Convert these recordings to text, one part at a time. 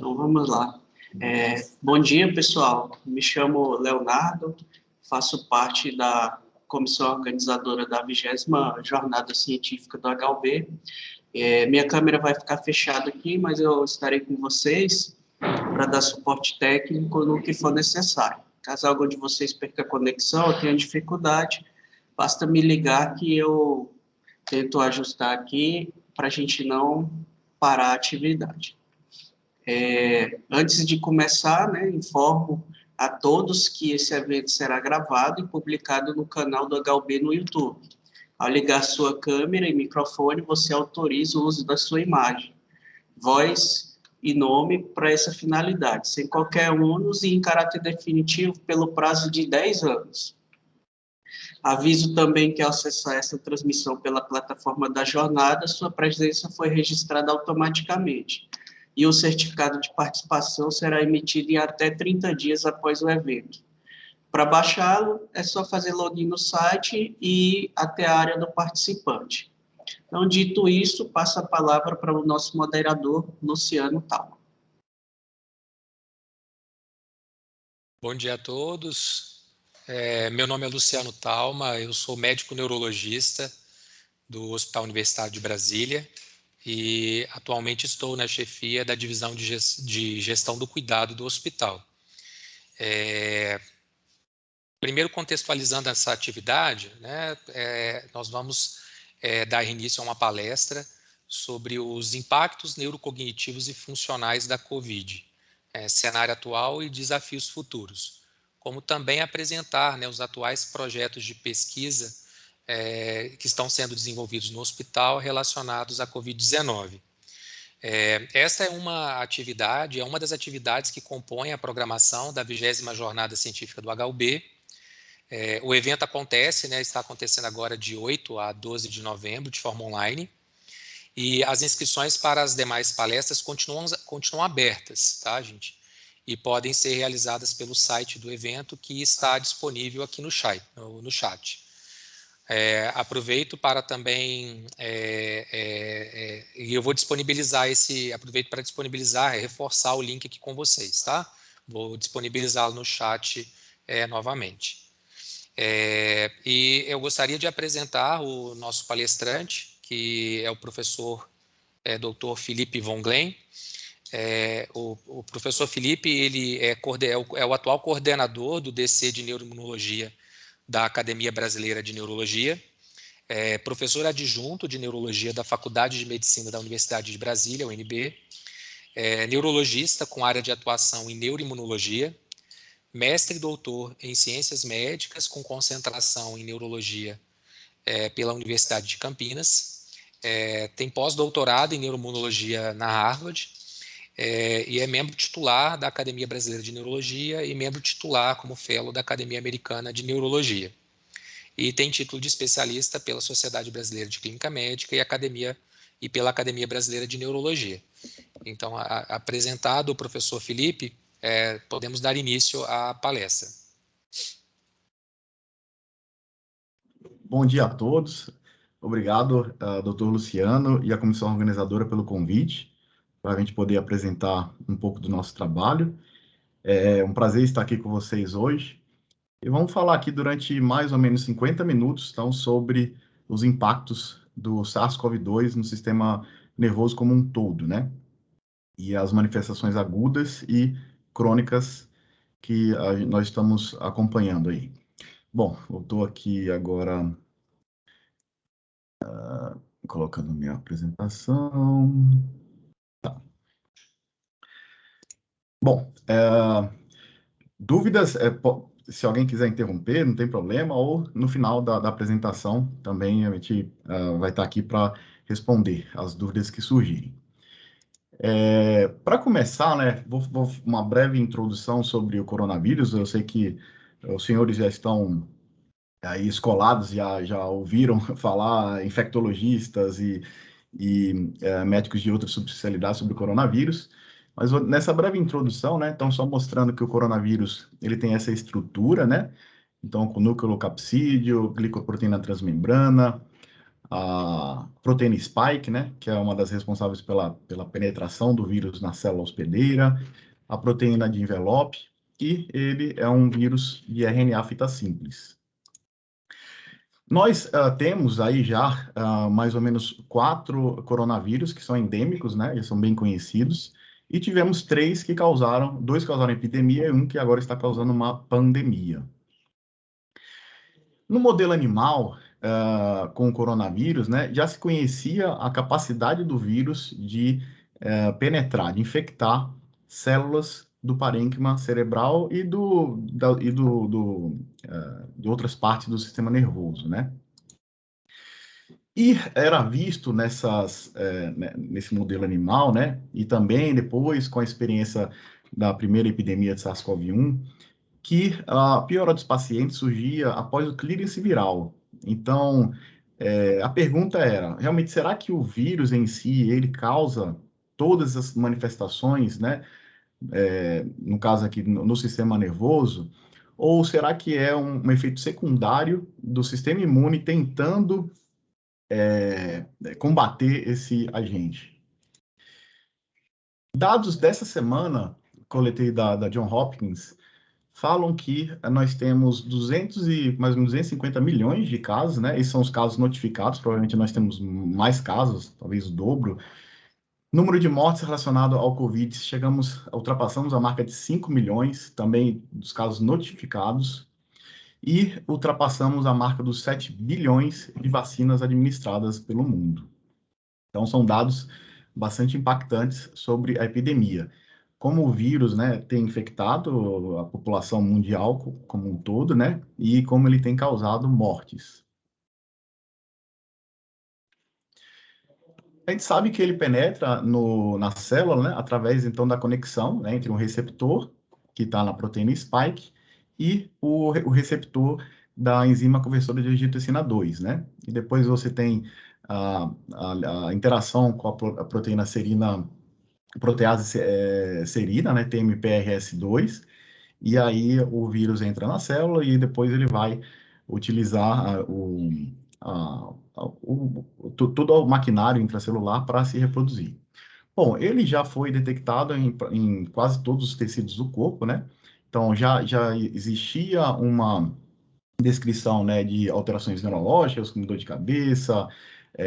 Então, vamos lá. Bom dia, pessoal. Me chamo Leonardo, faço parte da comissão organizadora da 20ª Jornada Científica do HUB. Minha câmera vai ficar fechada aqui, mas eu estarei com vocês para dar suporte técnico no que for necessário. Caso algum de vocês perca a conexão ou tenha dificuldade, basta me ligar que eu tento ajustar aqui para a gente não parar a atividade. Antes de começar, informo a todos que esse evento será gravado e publicado no canal do HUB no YouTube. Ao ligar sua câmera e microfone, você autoriza o uso da sua imagem, voz e nome para essa finalidade, sem qualquer ônus e em caráter definitivo pelo prazo de 10 anos. Aviso também que ao acessar essa transmissão pela plataforma da jornada, sua presença foi registrada automaticamente e o certificado de participação será emitido em até 30 dias após o evento. Para baixá-lo, é só fazer login no site e ir até a área do participante. Então, dito isso, passo a palavra para o nosso moderador, Luciano Talma. Bom dia a todos. Meu nome é Luciano Talma, eu sou médico neurologista do Hospital Universitário de Brasília e atualmente estou na chefia da divisão de gestão do cuidado do hospital. Primeiro, contextualizando essa atividade, nós vamos dar início a uma palestra sobre os impactos neurocognitivos e funcionais da COVID, cenário atual e desafios futuros, como também apresentar os atuais projetos de pesquisa que estão sendo desenvolvidos no hospital relacionados à COVID-19. Esta é uma das atividades que compõem a programação da 20ª Jornada Científica do HUB. O evento está acontecendo agora de 8 a 12 de novembro, de forma online, e as inscrições para as demais palestras continuam abertas, tá, gente? E podem ser realizadas pelo site do evento, que está disponível aqui no chat. Aproveito para também, e eu vou aproveito para reforçar o link aqui com vocês, tá? Vou disponibilizá-lo no chat novamente. E eu gostaria de apresentar o nosso palestrante, que é o professor Dr. Felipe von Glen. O professor Felipe ele é o atual coordenador do DC de Neuroimunologia da Academia Brasileira de Neurologia, professor adjunto de Neurologia da Faculdade de Medicina da Universidade de Brasília, UNB, neurologista com área de atuação em neuroimunologia, mestre e doutor em Ciências Médicas com concentração em Neurologia pela Universidade de Campinas, tem pós-doutorado em Neuroimunologia na Harvard, e é membro titular da Academia Brasileira de Neurologia e membro titular como fellow da Academia Americana de Neurologia. E tem título de especialista pela Sociedade Brasileira de Clínica Médica e pela Academia Brasileira de Neurologia. Então, apresentado o professor Felipe, podemos dar início à palestra. Bom dia a todos. Obrigado, Dr. Luciano e a comissão organizadora pelo convite, para a gente poder apresentar um pouco do nosso trabalho. É um prazer estar aqui com vocês hoje. E vamos falar aqui durante mais ou menos 50 minutos, então, sobre os impactos do SARS-CoV-2 no sistema nervoso como um todo, né? E as manifestações agudas e crônicas que nós estamos acompanhando aí. Bom, eu estou aqui agora colocando minha apresentação. Tá. Bom, dúvidas, se alguém quiser interromper, não tem problema, ou no final da apresentação também a gente vai estar aqui para responder as dúvidas que surgirem. Para começar, né, vou uma breve introdução sobre o coronavírus. Eu sei que os senhores já estão aí escolados, já ouviram falar, infectologistas e médicos de outras subespecialidades sobre o coronavírus, mas nessa breve introdução, né, então só mostrando que o coronavírus ele tem essa estrutura, né, então com núcleo capsídeo, glicoproteína transmembrana, a proteína spike, né, que é uma das responsáveis pela penetração do vírus na célula hospedeira, a proteína de envelope, e ele é um vírus de RNA fita simples. Nós temos aí já mais ou menos 4 coronavírus que são endêmicos, né, eles são bem conhecidos, e tivemos 2 que causaram epidemia e um que agora está causando uma pandemia. No modelo animal, com o coronavírus, né, já se conhecia a capacidade do vírus de penetrar, de infectar células do parênquima cerebral e de outras partes do sistema nervoso, né? E era visto nesse modelo animal, né, e também depois com a experiência da primeira epidemia de SARS-CoV-1, que a piora dos pacientes surgia após o clearance viral. Então, a pergunta era, realmente, será que o vírus em si, ele causa todas as manifestações, né? No caso aqui, no sistema nervoso, ou será que é um efeito secundário do sistema imune tentando combater esse agente? Dados dessa semana, coletei da Johns Hopkins, falam que nós temos mais ou menos 250 milhões de casos, né? Esses são os casos notificados, provavelmente nós temos mais casos, talvez o dobro. Número de mortes relacionado ao Covid, ultrapassamos a marca de 5 milhões, também dos casos notificados, e ultrapassamos a marca dos 7 bilhões de vacinas administradas pelo mundo. Então, são dados bastante impactantes sobre a epidemia. Como o vírus, né, tem infectado a população mundial como um todo, né, e como ele tem causado mortes. A gente sabe que ele penetra na célula, né, através, então, da conexão, né, entre um receptor, que está na proteína spike, e o receptor da enzima conversora de angiotensina 2, né? E depois você tem a interação com a proteína serina, protease serina, né, TMPRS2, e aí o vírus entra na célula e depois ele vai utilizar todo o maquinário intracelular para se reproduzir. Bom, ele já foi detectado em quase todos os tecidos do corpo, né? Então, já existia uma descrição, né, de alterações neurológicas, como dor de cabeça,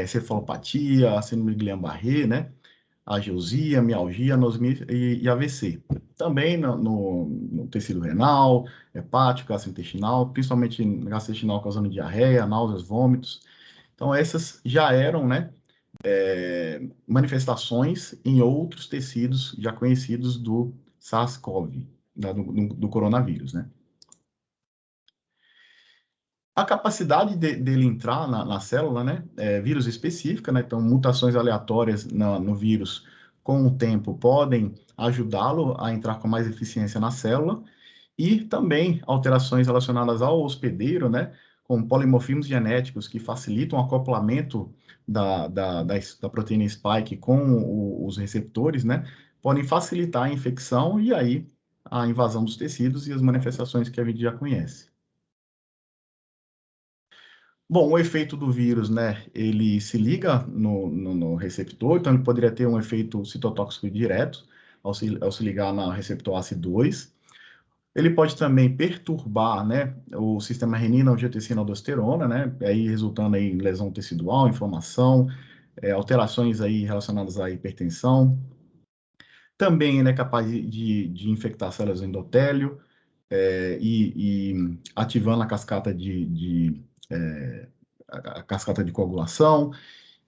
cefalopatia, síndrome de Guillain-Barré, né? Ageusia, mialgia, anosmia e AVC. Também no tecido renal, hepático, gastrointestinal, principalmente gastrointestinal causando diarreia, náuseas, vômitos. Então, essas já eram, né, manifestações em outros tecidos já conhecidos do SARS-CoV, do coronavírus, né? A capacidade dele entrar na célula, né, vírus específica, né, então mutações aleatórias no vírus com o tempo podem ajudá-lo a entrar com mais eficiência na célula, e também alterações relacionadas ao hospedeiro, né, com polimorfismos genéticos que facilitam o acoplamento da proteína spike com os receptores, né, podem facilitar a infecção e aí a invasão dos tecidos e as manifestações que a gente já conhece. Bom, o efeito do vírus, né, ele se liga no receptor, então ele poderia ter um efeito citotóxico direto ao se ligar na receptor ACE2. Ele pode também perturbar, né, o sistema renina, angiotensina, aldosterona, né, aí resultando aí em lesão tecidual, inflamação, alterações aí relacionadas à hipertensão. Também ele é capaz de infectar células do endotélio e ativando a cascata a cascata de coagulação,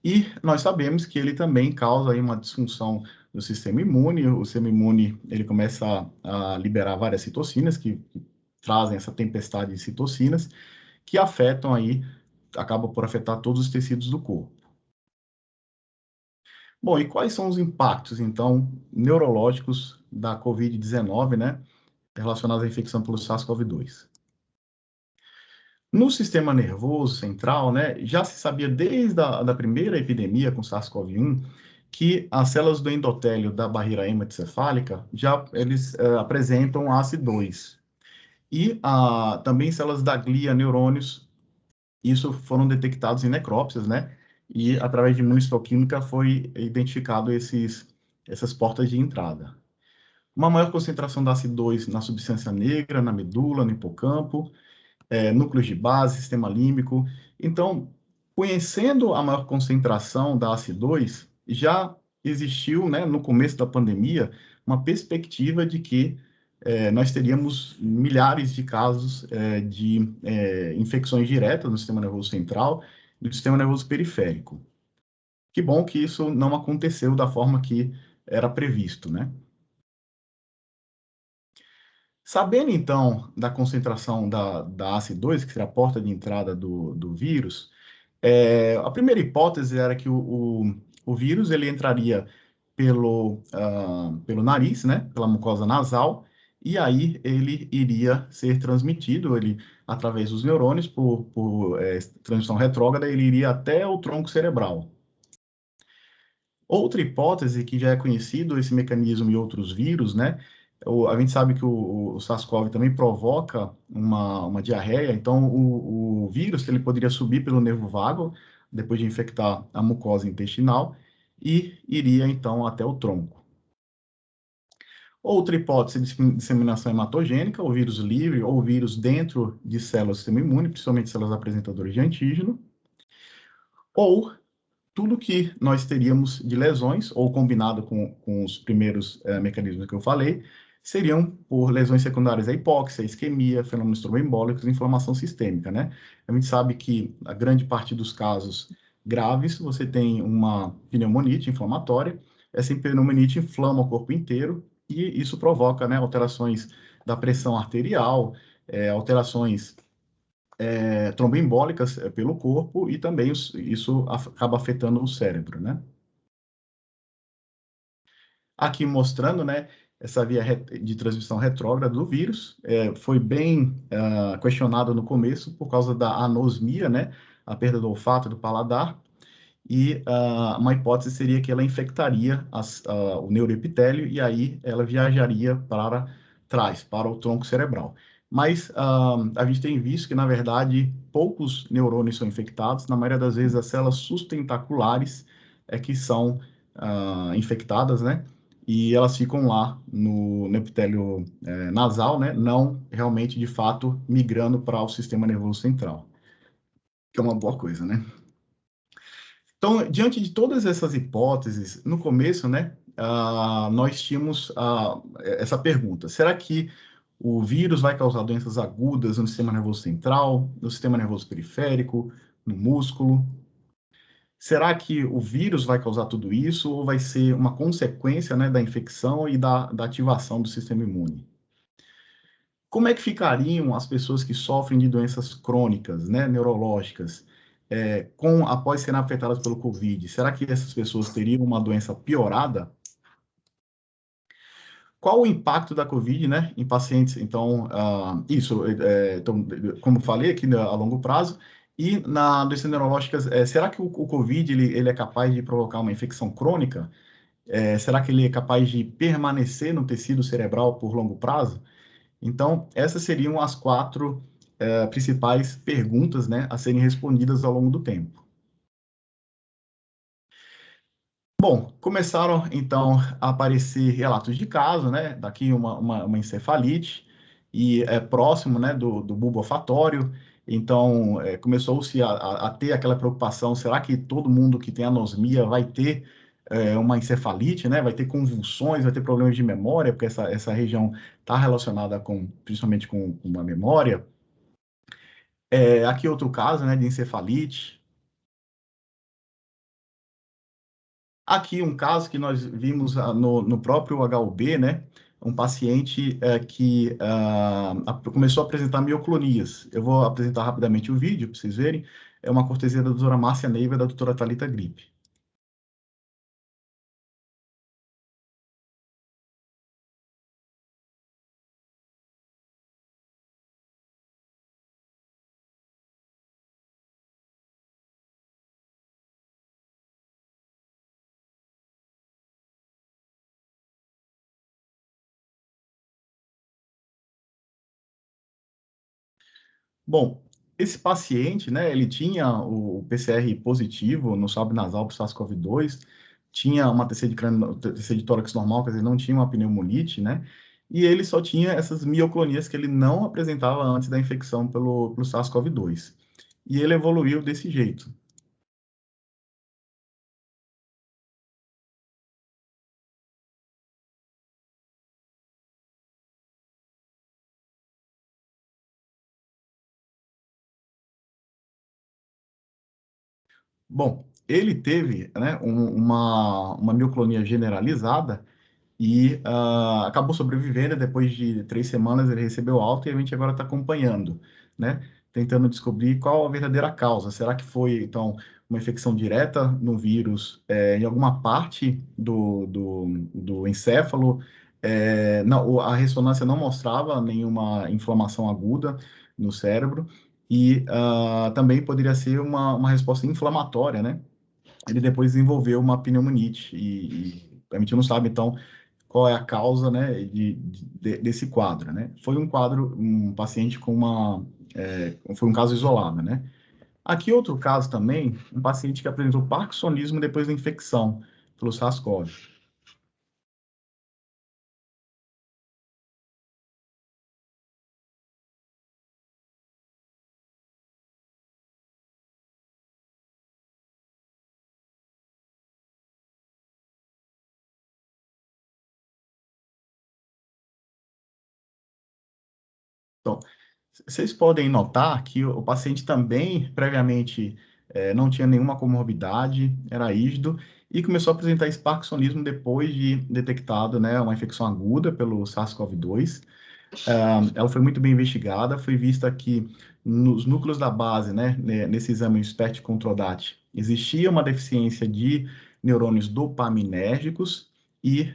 e nós sabemos que ele também causa aí uma disfunção do sistema imune. O sistema imune ele começa a liberar várias citocinas que trazem essa tempestade de citocinas que afetam aí, acabam por afetar todos os tecidos do corpo. Bom, e quais são os impactos, então, neurológicos da COVID-19, né, relacionados à infecção pelo SARS-CoV-2? No sistema nervoso central, né, já se sabia desde da primeira epidemia com SARS-CoV-1 que as células do endotélio da barreira hematocefálica eles apresentam ACE2. E também células da glia, neurônios, isso foram detectados em necrópsias, né? e através de imunistoquímica foi identificado essas portas de entrada. Uma maior concentração da ACE2 na substância negra, na medula, no hipocampo, núcleos de base, sistema límbico. Então, conhecendo a maior concentração da ACE2, já existiu, né, no começo da pandemia, uma perspectiva de que nós teríamos milhares de casos de infecções diretas no sistema nervoso central e no sistema nervoso periférico. Que bom que isso não aconteceu da forma que era previsto, né? Sabendo, então, da concentração da ACE2, que seria a porta de entrada do vírus, a primeira hipótese era que o vírus ele entraria pelo nariz, né, pela mucosa nasal, e aí ele iria ser transmitido, através dos neurônios, por transmissão retrógrada, ele iria até o tronco cerebral. Outra hipótese, que já é conhecido esse mecanismo em outros vírus, né? A gente sabe que o SARS-CoV também provoca uma diarreia, então o vírus ele poderia subir pelo nervo vago, depois de infectar a mucosa intestinal, e iria então até o tronco. Outra hipótese de disseminação hematogênica, o vírus livre ou o vírus dentro de células do sistema imune, principalmente células apresentadoras de antígeno, ou tudo que nós teríamos de lesões, ou combinado com os primeiros mecanismos que eu falei, seriam por lesões secundárias à hipóxia, isquemia, fenômenos tromboembólicos, inflamação sistêmica, né? A gente sabe que a grande parte dos casos graves, você tem uma pneumonite inflamatória, essa pneumonite inflama o corpo inteiro, e isso provoca, né, alterações da pressão arterial, alterações tromboembólicas pelo corpo, e também isso acaba afetando o cérebro, né? Aqui mostrando, né, essa via de transmissão retrógrada do vírus, foi bem questionado no começo por causa da anosmia, né, a perda do olfato e do paladar, e uma hipótese seria que ela infectaria o neuroepitélio e aí ela viajaria para trás, para o tronco cerebral. Mas a gente tem visto que, na verdade, poucos neurônios são infectados, na maioria das vezes as células sustentaculares é que são infectadas, né? E elas ficam lá no epitélio nasal, né? Não realmente, de fato, migrando para o sistema nervoso central, que é uma boa coisa, né? Então, diante de todas essas hipóteses, no começo, né, nós tínhamos essa pergunta: será que o vírus vai causar doenças agudas no sistema nervoso central, no sistema nervoso periférico, no músculo? Será que o vírus vai causar tudo isso ou vai ser uma consequência, né, da infecção e da ativação do sistema imune? Como é que ficariam as pessoas que sofrem de doenças crônicas, né, neurológicas, após serem afetadas pelo Covid? Será que essas pessoas teriam uma doença piorada? Qual o impacto da Covid, né, em pacientes? Então, então, como falei aqui, né, a longo prazo, e na doenças neurológicas, será que o Covid ele é capaz de provocar uma infecção crônica? Será que ele é capaz de permanecer no tecido cerebral por longo prazo? Então, essas seriam as quatro principais perguntas, né, a serem respondidas ao longo do tempo. Bom, começaram, então, a aparecer relatos de caso, né, daqui uma encefalite, e próximo, né, do bulbo olfatório. Então, começou-se a ter aquela preocupação: será que todo mundo que tem anosmia vai ter uma encefalite, né, vai ter convulsões, vai ter problemas de memória, porque essa região está relacionada principalmente com uma memória. Aqui outro caso, né, de encefalite. Aqui um caso que nós vimos no próprio HUB, né, um paciente que começou a apresentar mioclonias. Eu vou apresentar rapidamente o vídeo para vocês verem. É uma cortesia da doutora Márcia Neiva e da doutora Thalita Gripe. Bom, Esse paciente, né, ele tinha o PCR positivo no swab nasal para o SARS-CoV-2, tinha uma TC de crânio, TC de tórax normal, quer dizer, não tinha uma pneumonite, né, e ele só tinha essas mioclonias que ele não apresentava antes da infecção pelo SARS-CoV-2. E ele evoluiu desse jeito. Bom, ele teve, né, uma mioclonia generalizada e acabou sobrevivendo. Depois de 3 semanas ele recebeu alta e a gente agora está acompanhando, né, tentando descobrir qual a verdadeira causa. Será que foi, então, uma infecção direta no vírus em alguma parte do encéfalo? Não, a ressonância não mostrava nenhuma inflamação aguda no cérebro e também poderia ser uma resposta inflamatória, né? Ele depois desenvolveu uma pneumonite e a gente não sabe, então, qual é a causa, né, desse quadro, né? Foi um quadro, um paciente com foi um caso isolado, né? Aqui outro caso também, um paciente que apresentou parkinsonismo depois da infecção pelo SARS-CoV. Então, vocês podem notar que o paciente também, previamente, não tinha nenhuma comorbidade, era rígido, e começou a apresentar esse parkinsonismo depois de detectado, né, uma infecção aguda pelo SARS-CoV-2. Ela foi muito bem investigada, foi vista que nos núcleos da base, né, nesse exame SPECT contra DAT, existia uma deficiência de neurônios dopaminérgicos e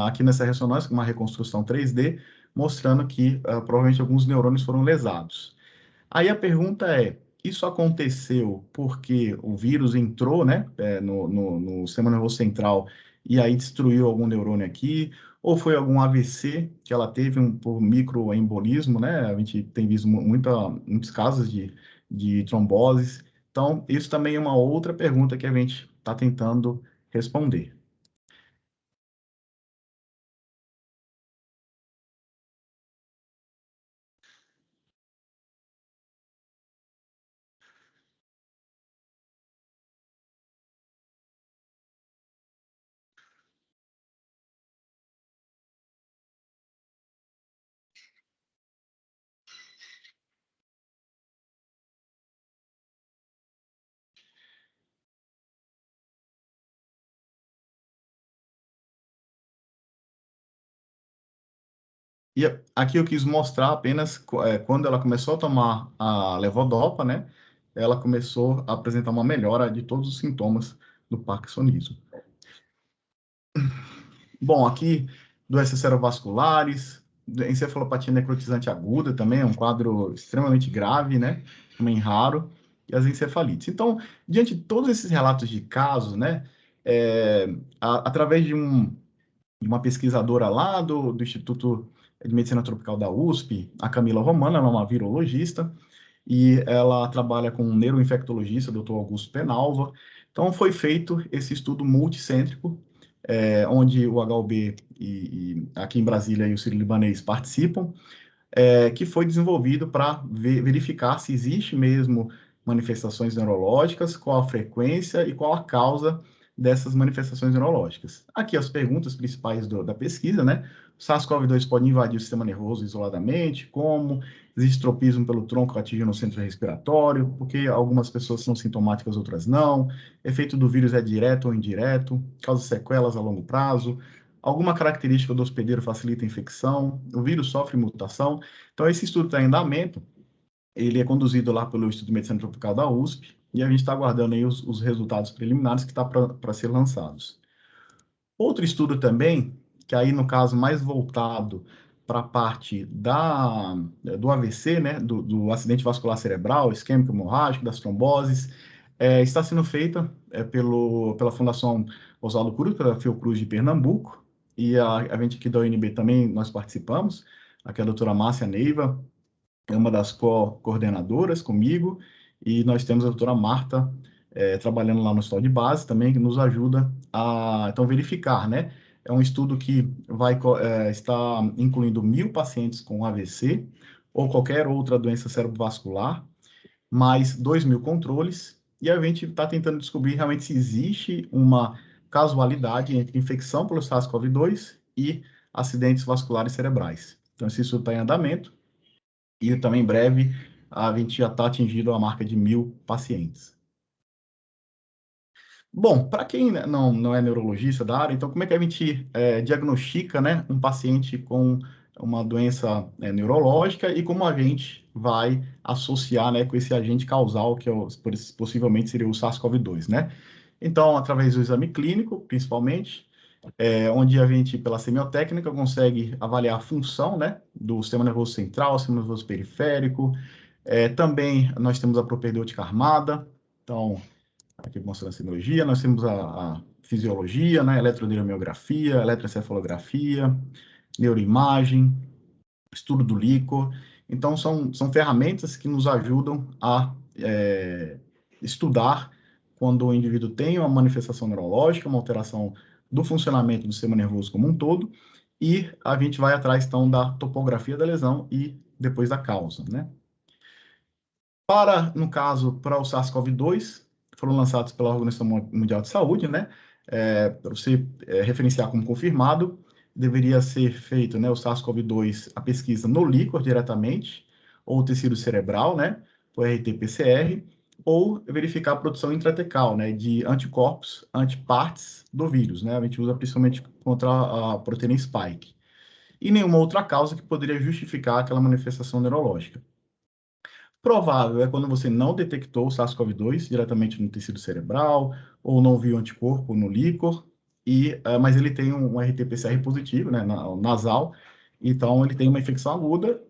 aqui nessa ressonância, uma reconstrução 3D, mostrando que provavelmente alguns neurônios foram lesados. Aí a pergunta é, isso aconteceu porque o vírus entrou, né, no sistema nervoso central e aí destruiu algum neurônio aqui, ou foi algum AVC que ela teve por microembolismo, né? A gente tem visto muitos casos de tromboses. Então, isso também é uma outra pergunta que a gente está tentando responder. E aqui eu quis mostrar apenas quando ela começou a tomar a levodopa, né? Ela começou a apresentar uma melhora de todos os sintomas do parkinsonismo. Bom, aqui doenças cerebrovasculares, encefalopatia necrotizante aguda também é um quadro extremamente grave, né? Também raro, e as encefalites. Então, diante de todos esses relatos de casos, né? Através de uma pesquisadora lá do Instituto de Medicina Tropical da USP, a Camila Romano, ela é uma virologista, e ela trabalha com um neuroinfectologista, Dr. Augusto Penalva. Então, foi feito esse estudo multicêntrico, onde o HUB e aqui em Brasília e o Sírio-Libanês participam, que foi desenvolvido para verificar se existe mesmo manifestações neurológicas, qual a frequência e qual a causa dessas manifestações neurológicas. Aqui as perguntas principais da pesquisa, né? O SARS-CoV-2 pode invadir o sistema nervoso isoladamente? Como? Existe tropismo pelo tronco atingindo o centro respiratório? Porque algumas pessoas são sintomáticas, outras não? Efeito do vírus é direto ou indireto? Causa sequelas a longo prazo? Alguma característica do hospedeiro facilita a infecção? O vírus sofre mutação? Então, esse estudo está em andamento, ele é conduzido lá pelo Instituto de Medicina Tropical da USP, e a gente está aguardando aí os resultados preliminares que estão para ser lançados. Outro estudo também, que aí no caso mais voltado para a parte do AVC, né, do acidente vascular cerebral, isquêmico hemorrágico, das tromboses, está sendo feita pela Fundação Oswaldo Cruz, pela Fiocruz de Pernambuco, e a gente aqui da UNB também, nós participamos, aqui é a doutora Márcia Neiva, é uma das coordenadoras comigo, e nós temos a doutora Marta trabalhando lá no hospital de base também, que nos ajuda a, então, verificar, né? É um estudo que vai estar incluindo 1.000 pacientes com AVC ou qualquer outra doença cerebrovascular, mais 2.000 controles, e a gente está tentando descobrir realmente se existe uma casualidade entre infecção pelo SARS-CoV-2 e acidentes vasculares cerebrais. Então, esse estudo está em andamento, e também em breve a gente já está atingindo a marca de 1.000 pacientes. Bom, para quem não é neurologista da área, então como é que a gente diagnostica, né, um paciente com uma doença neurológica e como a gente vai associar, né, com esse agente causal, que possivelmente seria o SARS-CoV-2, né? Então, através do exame clínico, principalmente, onde a gente, pela semiotécnica, consegue avaliar a função, né, do sistema nervoso central, sistema nervoso periférico. Também nós temos a propedêutica armada, então, aqui mostrando a semiologia, nós temos a fisiologia, né, eletroneuromiografia, eletroencefalografia, neuroimagem, estudo do líquor. Então, são ferramentas que nos ajudam a estudar quando o indivíduo tem uma manifestação neurológica, uma alteração do funcionamento do sistema nervoso como um todo, e a gente vai atrás, então, da topografia da lesão e depois da causa, né? No caso, para o SARS-CoV-2, foram lançados pela Organização Mundial de Saúde, né? Para você referenciar como confirmado, deveria ser feito, né, o SARS-CoV-2, a pesquisa no líquor diretamente, ou tecido cerebral, né, o RT-PCR, ou verificar a produção intratecal, né, de anticorpos, antipartes do vírus, né? A gente usa principalmente contra a proteína spike. E nenhuma outra causa que poderia justificar aquela manifestação neurológica. Provável é quando você não detectou o SARS-CoV-2 diretamente no tecido cerebral, ou não viu anticorpo no líquor, mas ele tem um RT-PCR positivo, né, nasal, então ele tem uma infecção aguda,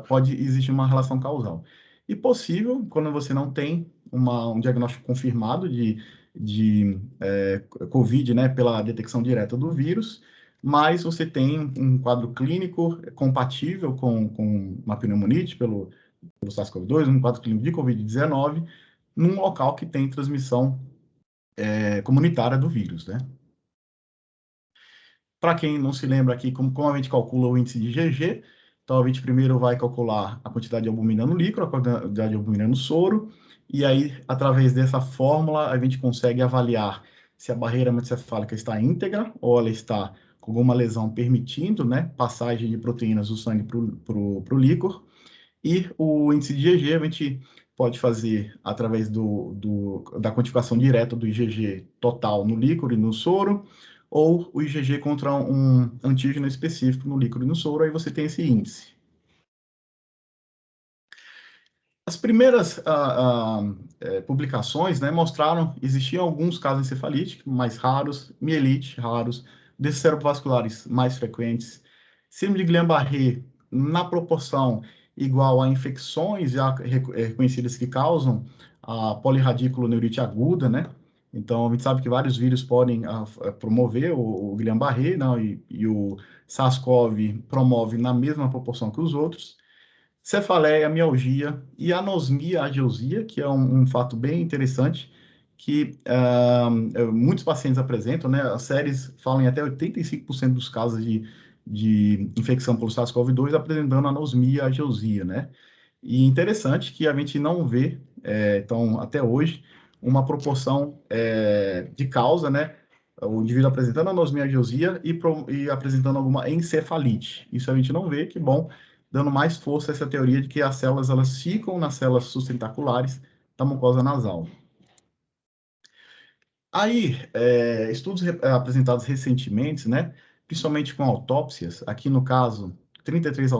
pode existir uma relação causal. E possível, quando você não tem um diagnóstico confirmado de COVID, né, pela detecção direta do vírus, mas você tem um quadro clínico compatível com uma pneumonite pelo SARS-CoV-2, um quadro clínico de COVID-19, num local que tem transmissão comunitária do vírus, né? Para quem não se lembra aqui, como a gente calcula o índice de GG, então a gente primeiro vai calcular a quantidade de albumina no líquido, a quantidade de albumina no soro, e aí, através dessa fórmula, a gente consegue avaliar se a barreira hematoencefálica está íntegra ou ela está com alguma lesão permitindo, né, passagem de proteínas do sangue para o líquor. E o índice de IgG a gente pode fazer através da quantificação direta do IgG total no líquido e no soro, ou o IgG contra um antígeno específico no líquido e no soro, aí você tem esse índice. As primeiras publicações, né, mostraram que existiam alguns casos encefalíticos mais raros, mielite raros, desses cerebrovasculares mais frequentes, síndrome de Guillain-Barré na proporção igual a infecções já reconhecidas que causam a polirradiculoneurite aguda, né? Então, a gente sabe que vários vírus podem promover o Guillain-Barré, né? E o SARS-CoV promove na mesma proporção que os outros. Cefaleia, mialgia e anosmia, ageusia, que é um fato bem interessante, que muitos pacientes apresentam, né? As séries falam em até 85% dos casos de infecção pelo SARS-CoV-2 apresentando anosmia, ageusia, né? E interessante que a gente não vê, então, até hoje, uma proporção de causa, né? O indivíduo apresentando anosmia, ageusia e apresentando alguma encefalite. Isso a gente não vê, que bom, dando mais força a essa teoria de que as células elas ficam nas células sustentaculares da mucosa nasal. Aí, estudos apresentados recentemente, né, principalmente com autópsias, aqui no caso, 33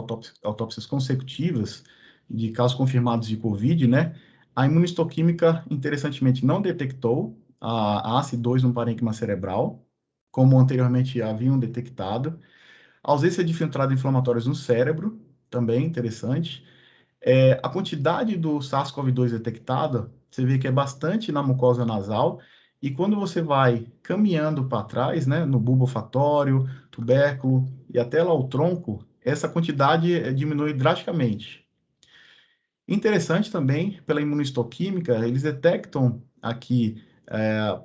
autópsias consecutivas de casos confirmados de COVID, né, a imunistoquímica, interessantemente, não detectou a ACE2 no parênquima cerebral, como anteriormente haviam detectado. A ausência de filtrados inflamatórios no cérebro, também interessante. A quantidade do SARS-CoV-2 detectada, você vê que é bastante na mucosa nasal, e quando você vai caminhando para trás, né, no bulbo olfatório, tubérculo e até lá o tronco, essa quantidade diminui drasticamente. Interessante também, pela imunohistoquímica, eles detectam aqui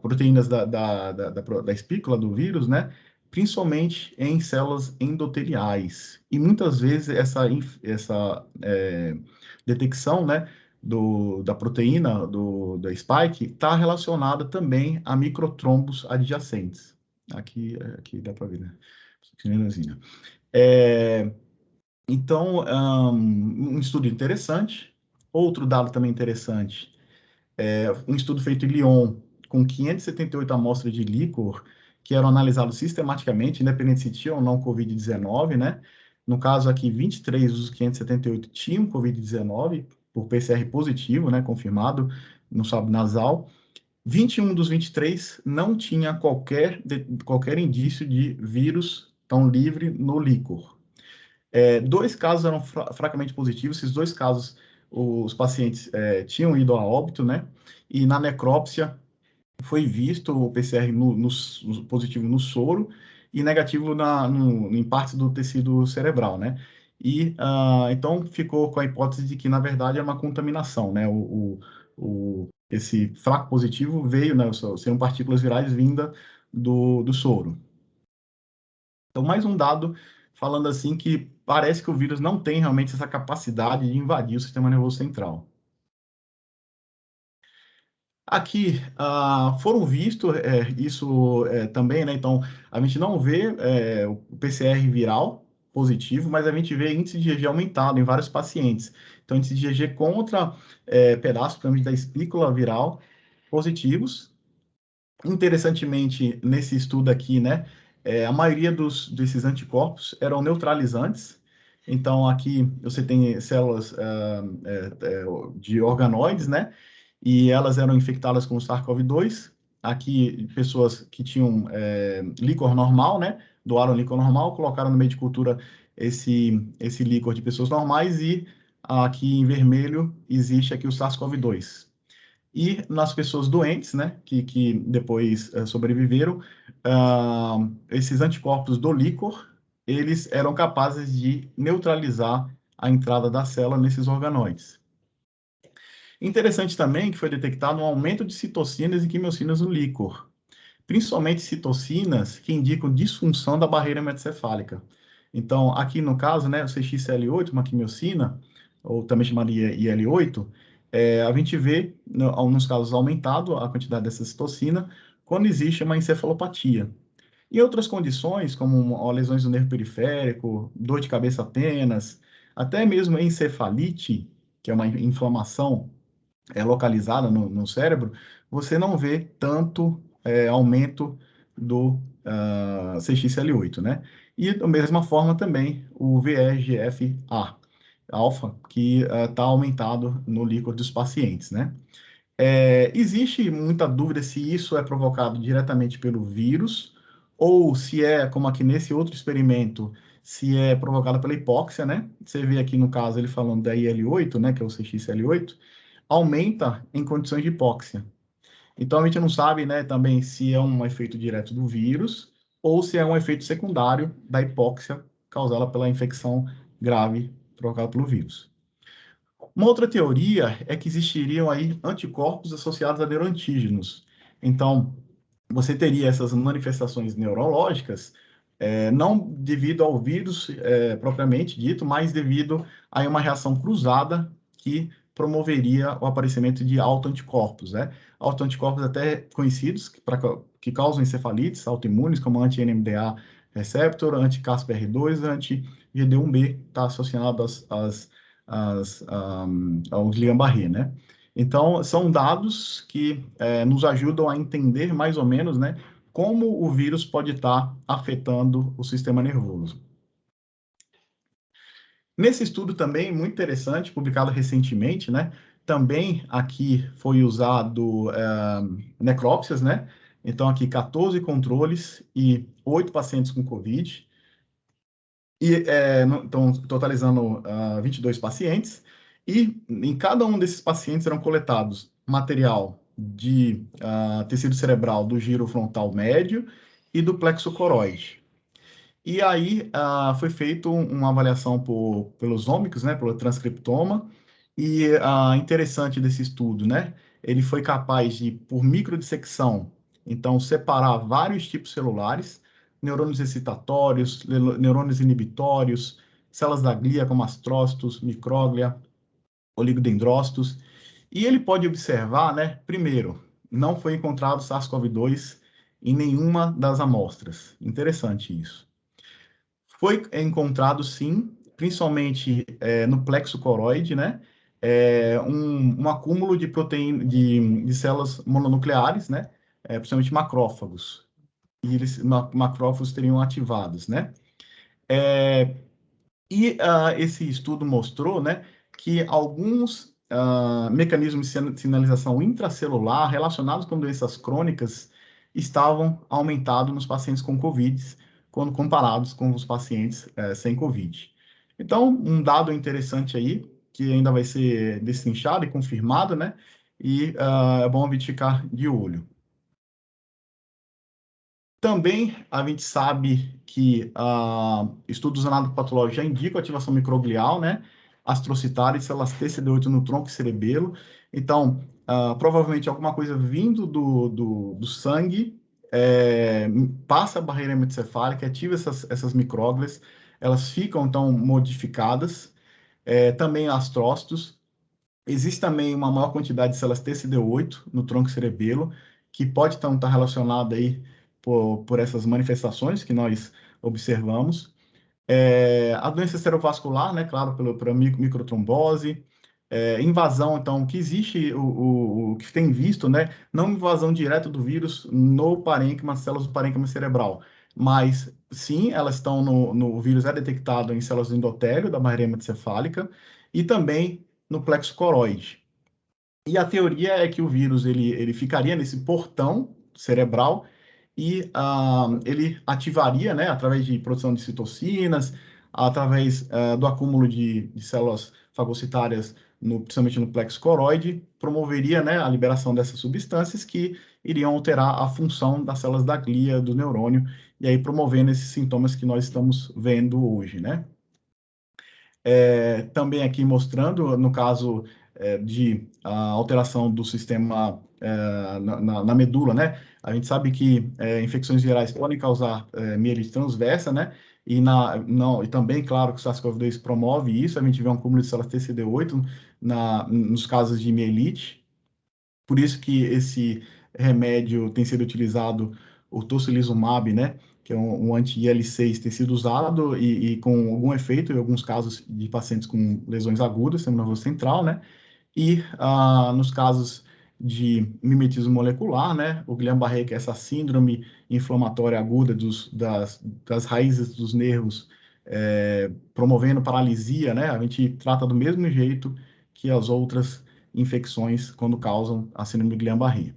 proteínas da espícula do vírus, né? Principalmente em células endoteliais. E muitas vezes essa detecção, né, da proteína da spike está relacionada também a microtrombos adjacentes. Aqui dá para ver, né? Então, um estudo interessante. Outro dado também interessante um estudo feito em Lyon, com 578 amostras de líquor, que eram analisados sistematicamente, independente se tinham ou não Covid-19, né? No caso aqui, 23 dos 578 tinham Covid-19, por PCR positivo, né? Confirmado no swab nasal. 21 dos 23 não tinha qualquer indício de vírus tão livre no líquor. 2 casos eram fracamente positivos, esses 2 casos os pacientes tinham ido a óbito, né? E na necrópsia foi visto o PCR positivo no soro e negativo em partes do tecido cerebral, né? E então ficou com a hipótese de que, na verdade, é uma contaminação, né? Esse fraco positivo veio, né? Seriam partículas virais vindas do soro. Então, mais um dado falando assim que parece que o vírus não tem realmente essa capacidade de invadir o sistema nervoso central. Aqui foram vistos isso também, né? Então, a gente não vê o PCR viral positivo, mas a gente vê índice de IgG aumentado em vários pacientes. Então, índice de IgG contra pedaços da espícula viral positivos. Interessantemente, nesse estudo aqui, né, a maioria desses anticorpos eram neutralizantes. Então, aqui você tem células de organoides, né, e elas eram infectadas com o SARS-CoV-2. Aqui, pessoas que tinham líquor normal, né, doaram líquor normal, colocaram no meio de cultura esse líquor de pessoas normais e aqui em vermelho existe aqui o SARS-CoV-2. E nas pessoas doentes, né, que depois sobreviveram, esses anticorpos do líquor, eles eram capazes de neutralizar a entrada da célula nesses organoides. Interessante também que foi detectado um aumento de citocinas e quimiocinas no líquor, principalmente citocinas que indicam disfunção da barreira hematoencefálica. Então, aqui no caso, né, o CXCL8, uma quimiocina, ou também chamada IL8, a gente vê, nos casos, aumentado a quantidade dessa citocina quando existe uma encefalopatia. Em outras condições, como lesões do nervo periférico, dor de cabeça apenas, até mesmo encefalite, que é uma inflamação localizada no cérebro, você não vê tanto aumento do CXL8, né? E da mesma forma também o VEGF-A, alfa, que está aumentado no líquor dos pacientes, né? Existe muita dúvida se isso é provocado diretamente pelo vírus ou se é, como aqui nesse outro experimento, se é provocado pela hipóxia, né? Você vê aqui no caso ele falando da IL8, né, que é o CXL8, aumenta em condições de hipóxia. Então a gente não sabe, né, também se é um efeito direto do vírus ou se é um efeito secundário da hipóxia causada pela infecção grave provocada pelo vírus. Uma outra teoria é que existiriam aí anticorpos associados a neuroantígenos. Então, você teria essas manifestações neurológicas, não devido ao vírus propriamente dito, mas devido a uma reação cruzada que promoveria o aparecimento de autoanticorpos, né? Autoanticorpos até conhecidos que causam encefalites autoimunes, como anti-NMDA receptor, anti-Casper-R2, anti-GD1B, está associado ao Guillain-Barré, né? Então, são dados que nos ajudam a entender mais ou menos, né, como o vírus pode estar afetando o sistema nervoso. Nesse estudo também, muito interessante, publicado recentemente, né, também aqui foi usado necrópsias, né? Então, aqui 14 controles e 8 pacientes com COVID. E então, totalizando 22 pacientes, e em cada um desses pacientes eram coletados material de tecido cerebral do giro frontal médio e do plexo coroide. E aí foi feito uma avaliação pelos ômicos, né, pelo transcriptoma, E interessante desse estudo, né? Ele foi capaz de, por microdissecção, então, separar vários tipos celulares, neurônios excitatórios, neurônios inibitórios, células da glia, como astrócitos, micróglia, oligodendrócitos. E ele pode observar, né? Primeiro, não foi encontrado SARS-CoV-2 em nenhuma das amostras. Interessante isso. Foi encontrado, sim, principalmente no plexo coroide, né? Um acúmulo de proteína, de células mononucleares, né? Principalmente macrófagos. E eles, macrófagos teriam ativados, né? Esse estudo mostrou, né, que alguns mecanismos de sinalização intracelular relacionados com doenças crônicas estavam aumentados nos pacientes com COVID, quando comparados com os pacientes sem COVID. Então, um dado interessante aí, que ainda vai ser destrinchado e confirmado, né, e é bom a gente ficar de olho. Também a gente sabe que estudos anatopatológicos já indicam ativação microglial, né? Astrocitária e células TCD8 no tronco e cerebelo. Então, provavelmente alguma coisa vindo do sangue passa a barreira hematocefálica, ativa essas micróglias, elas ficam, então, modificadas. Também astrócitos. Existe também uma maior quantidade de células TCD8 no tronco e cerebelo, que pode então estar relacionada aí por essas manifestações que nós observamos. A doença cerebrovascular, né, claro, pela microtrombose, invasão, então, que existe, o que tem visto, né, não invasão direta do vírus no parênquima, células do parênquima cerebral, mas sim, elas estão o vírus é detectado em células do endotélio, da barreira hematocefálica, e também no plexo coroide. E a teoria é que o vírus ele ficaria nesse portão cerebral e ele ativaria, né, através de produção de citocinas, através do acúmulo de células fagocitárias, principalmente no plexo coroide, promoveria, né, a liberação dessas substâncias que iriam alterar a função das células da glia, do neurônio, e aí promovendo esses sintomas que nós estamos vendo hoje, né? Também aqui mostrando, no caso de alteração do sistema na medula, né? A gente sabe que infecções virais podem causar mielite transversa, né? E também, claro, que o SARS-CoV-2 promove isso, a gente vê um acúmulo de células TCD8 nos casos de mielite. Por isso que esse remédio tem sido utilizado, o tocilizumab, né? Que é um anti-IL-6, tem sido usado e com algum efeito em alguns casos de pacientes com lesões agudas, sistema nervoso central, né? E nos casos de mimetismo molecular, né? O Guillain-Barré, que é essa síndrome inflamatória aguda das raízes dos nervos, promovendo paralisia, né? A gente trata do mesmo jeito que as outras infecções quando causam a síndrome de Guillain-Barré.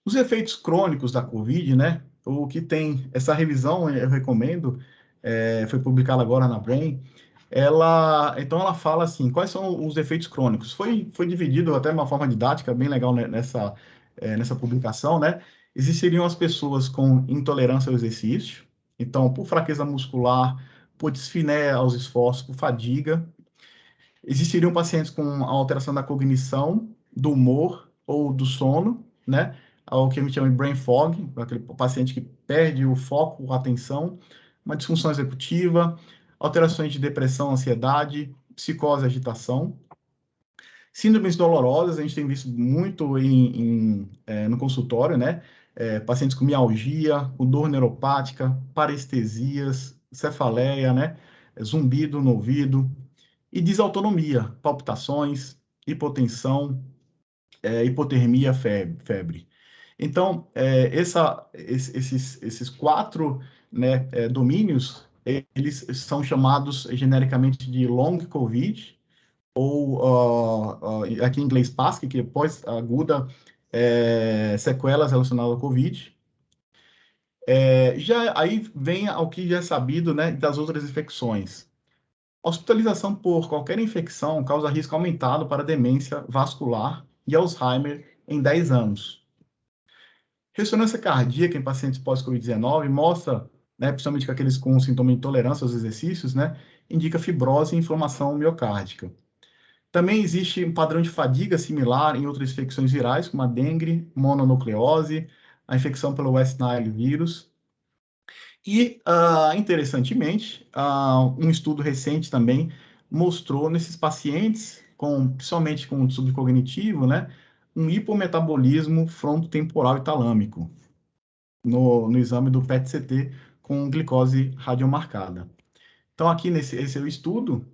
Os efeitos crônicos da COVID, né? O que tem essa revisão, eu recomendo, foi publicada agora na Brain. Então ela fala assim, quais são os efeitos crônicos? Foi dividido até de uma forma didática bem legal nessa publicação, né? Existiriam as pessoas com intolerância ao exercício, então por fraqueza muscular, por dispneia aos esforços, por fadiga. Existiriam pacientes com alteração da cognição, do humor ou do sono, né? O que a gente chama de brain fog, aquele paciente que perde o foco, a atenção, uma disfunção executiva, alterações de depressão, ansiedade, psicose, agitação. Síndromes dolorosas, a gente tem visto muito no consultório, né? Pacientes com mialgia, com dor neuropática, parestesias, cefaleia, né? Zumbido no ouvido, e desautonomia, palpitações, hipotensão, hipotermia, febre. Então, esses quatro, né, domínios, eles são chamados genericamente de long COVID, ou aqui em inglês PASC, que é pós-aguda, sequelas relacionadas ao COVID. Aí vem o que já é sabido, né, das outras infecções. Hospitalização por qualquer infecção causa risco aumentado para demência vascular e Alzheimer em 10 anos. Ressonância cardíaca em pacientes pós-Covid-19 mostra, né, principalmente com aqueles com sintoma de intolerância aos exercícios, né, indica fibrose e inflamação miocárdica. Também existe um padrão de fadiga similar em outras infecções virais, como a dengue, mononucleose, a infecção pelo West Nile vírus. E, interessantemente, um estudo recente também mostrou nesses pacientes, principalmente com distúrbio cognitivo, né, um hipometabolismo frontotemporal e talâmico no exame do PET-CT com glicose radiomarcada. Então, aqui esse é o estudo